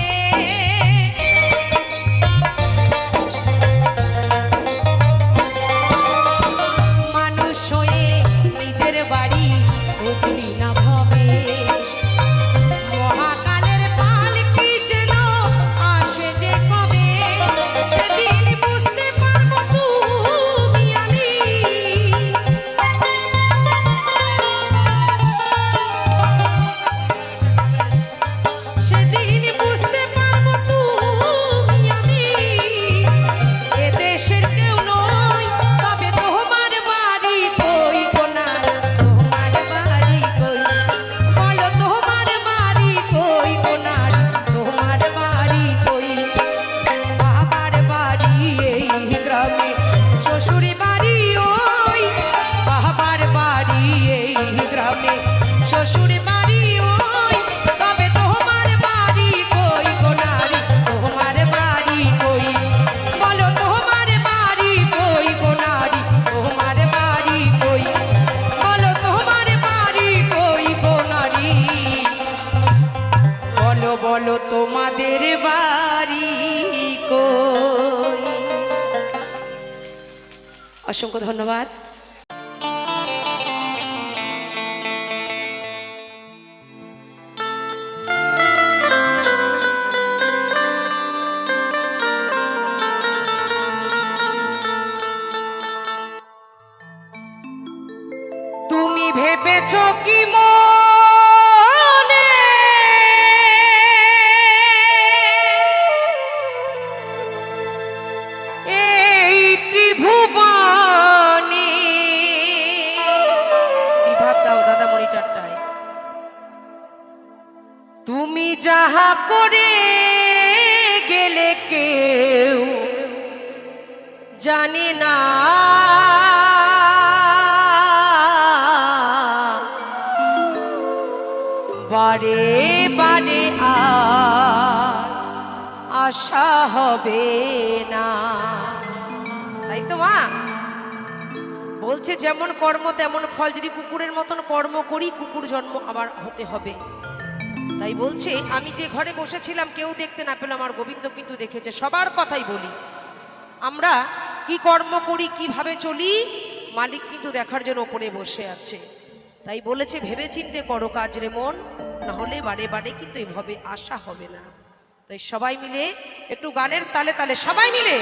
মানুষ হয়ে নিজের বাড়ি বুঝলি না ভবে মহাকালের পালিকি যেন আসে যে কবে। সেদিন বুঝতে পারবো তুমি আমি, সেদিন বুঝতে পারবো তুমি আমি এদেশের কেউ নই। তবে তোমার বাড়ি কই গো নারী, তোমার বাড়ি কই? বলো তোমার বাড়ি কই গো নারী, তোমার বাড়ি কই? বাবার বাড়ি এই গ্রামে, শ্বশুর বাড়ি ওই। বাবার বাড়ি এই গ্রামে, শ্বশুর বাড়ি ওই। তবে তোমার বাড়ি কই গো নারী, তোমার বাড়ি কই? বলো তোমার বাড়ি কই গো নারী, তোমার বাড়ি কই? বলো তোমার বাড়ি কই গো নারী? বলো বলো তোমাদের বাড়ি কই? অসংখ্য ধন্যবাদ। যাহা করে গেলে কেউ জানে না, বারে বারে আর আশা হবে না। তাই তো মা বলছে যেমন কর্ম তেমন ফল, যদি কুকুরের মতন কর্ম করি কুকুর জন্ম আবার হতে হবে। তাই বলছে আমি যে ঘরে বসেছিলাম কেউ দেখতে না পেল, আমার গোবিন্দ কিন্তু দেখেছে। সবার কথাই বলি, আমরা কি কর্ম করি কিভাবে চলি মালিক কিন্তু দেখার জন্য ওপরে বসে আছে। তাই বলেছে ভেবে চিন্তে করো কাজ রে মন, না হলে বারে বারে কিন্তু এভাবে আশা হবে না। তাই সবাই মিলে একটু গানের তালে তালে সবাই মিলে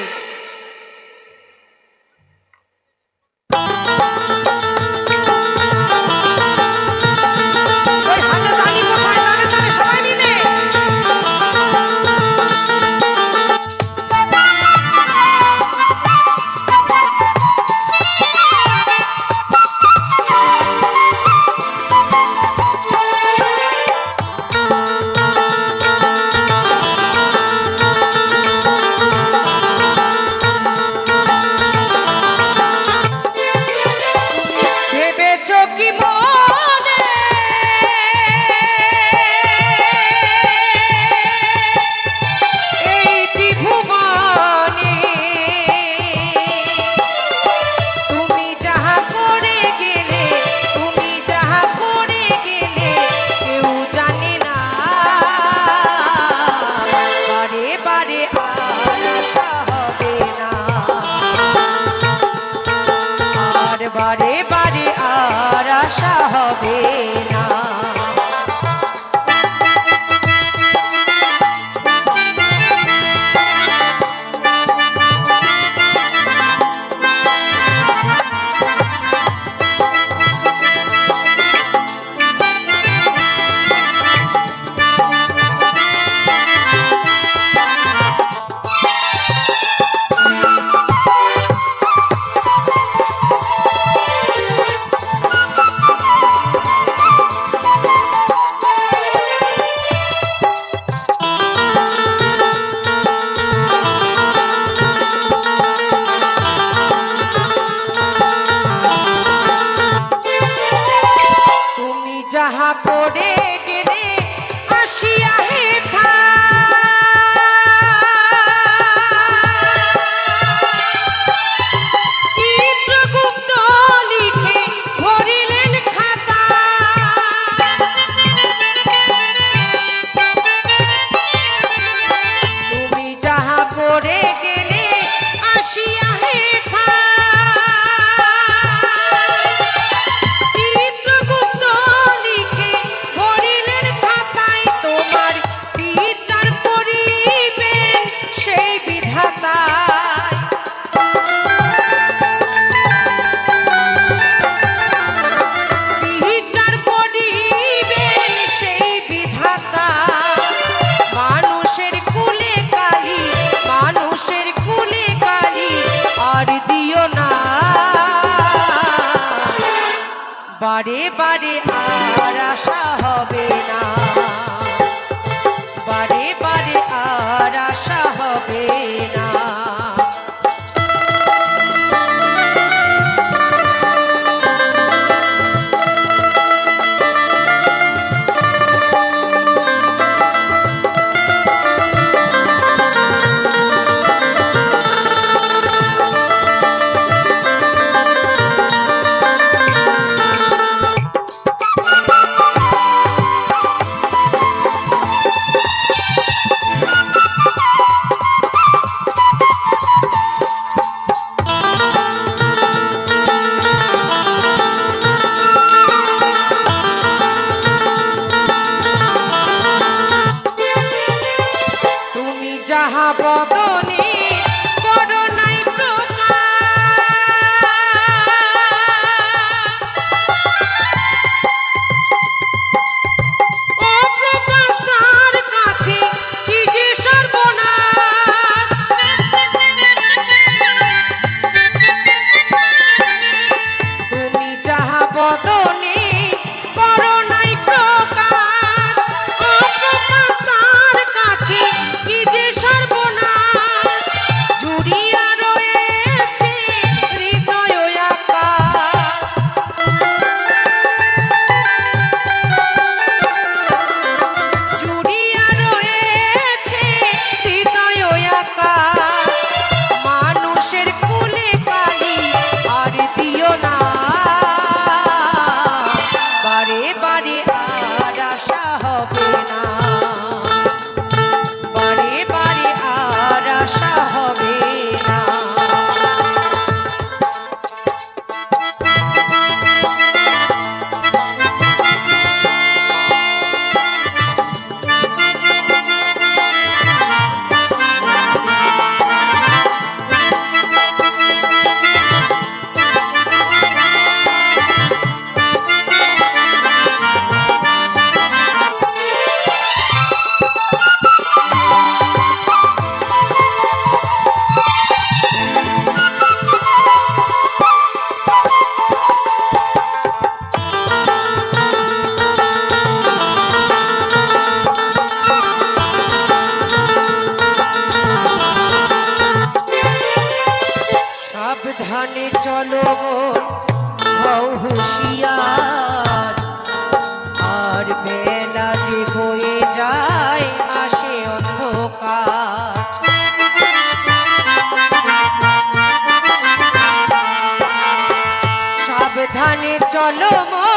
বারে বারে আর আশা হবে না। যাহা করে গেলে আসিয়া হেথা, চিত্রগুপ্ত লিখে ভরিলেন খাতা। তুমি যাহা করে গেলে আসিয়া হেথা, বারে বারে আর আশা হবে না, বারে বারে আর আশা হবে না। যাহা বদনে করো নাই প্রকাশ তার কাছে কি যে সর্বনাশ। তুমি যাহা বদনে করো নাই প্রকাশ, যে বয়ে যায় আসে অন্ধকার। সাবধানে চলো মা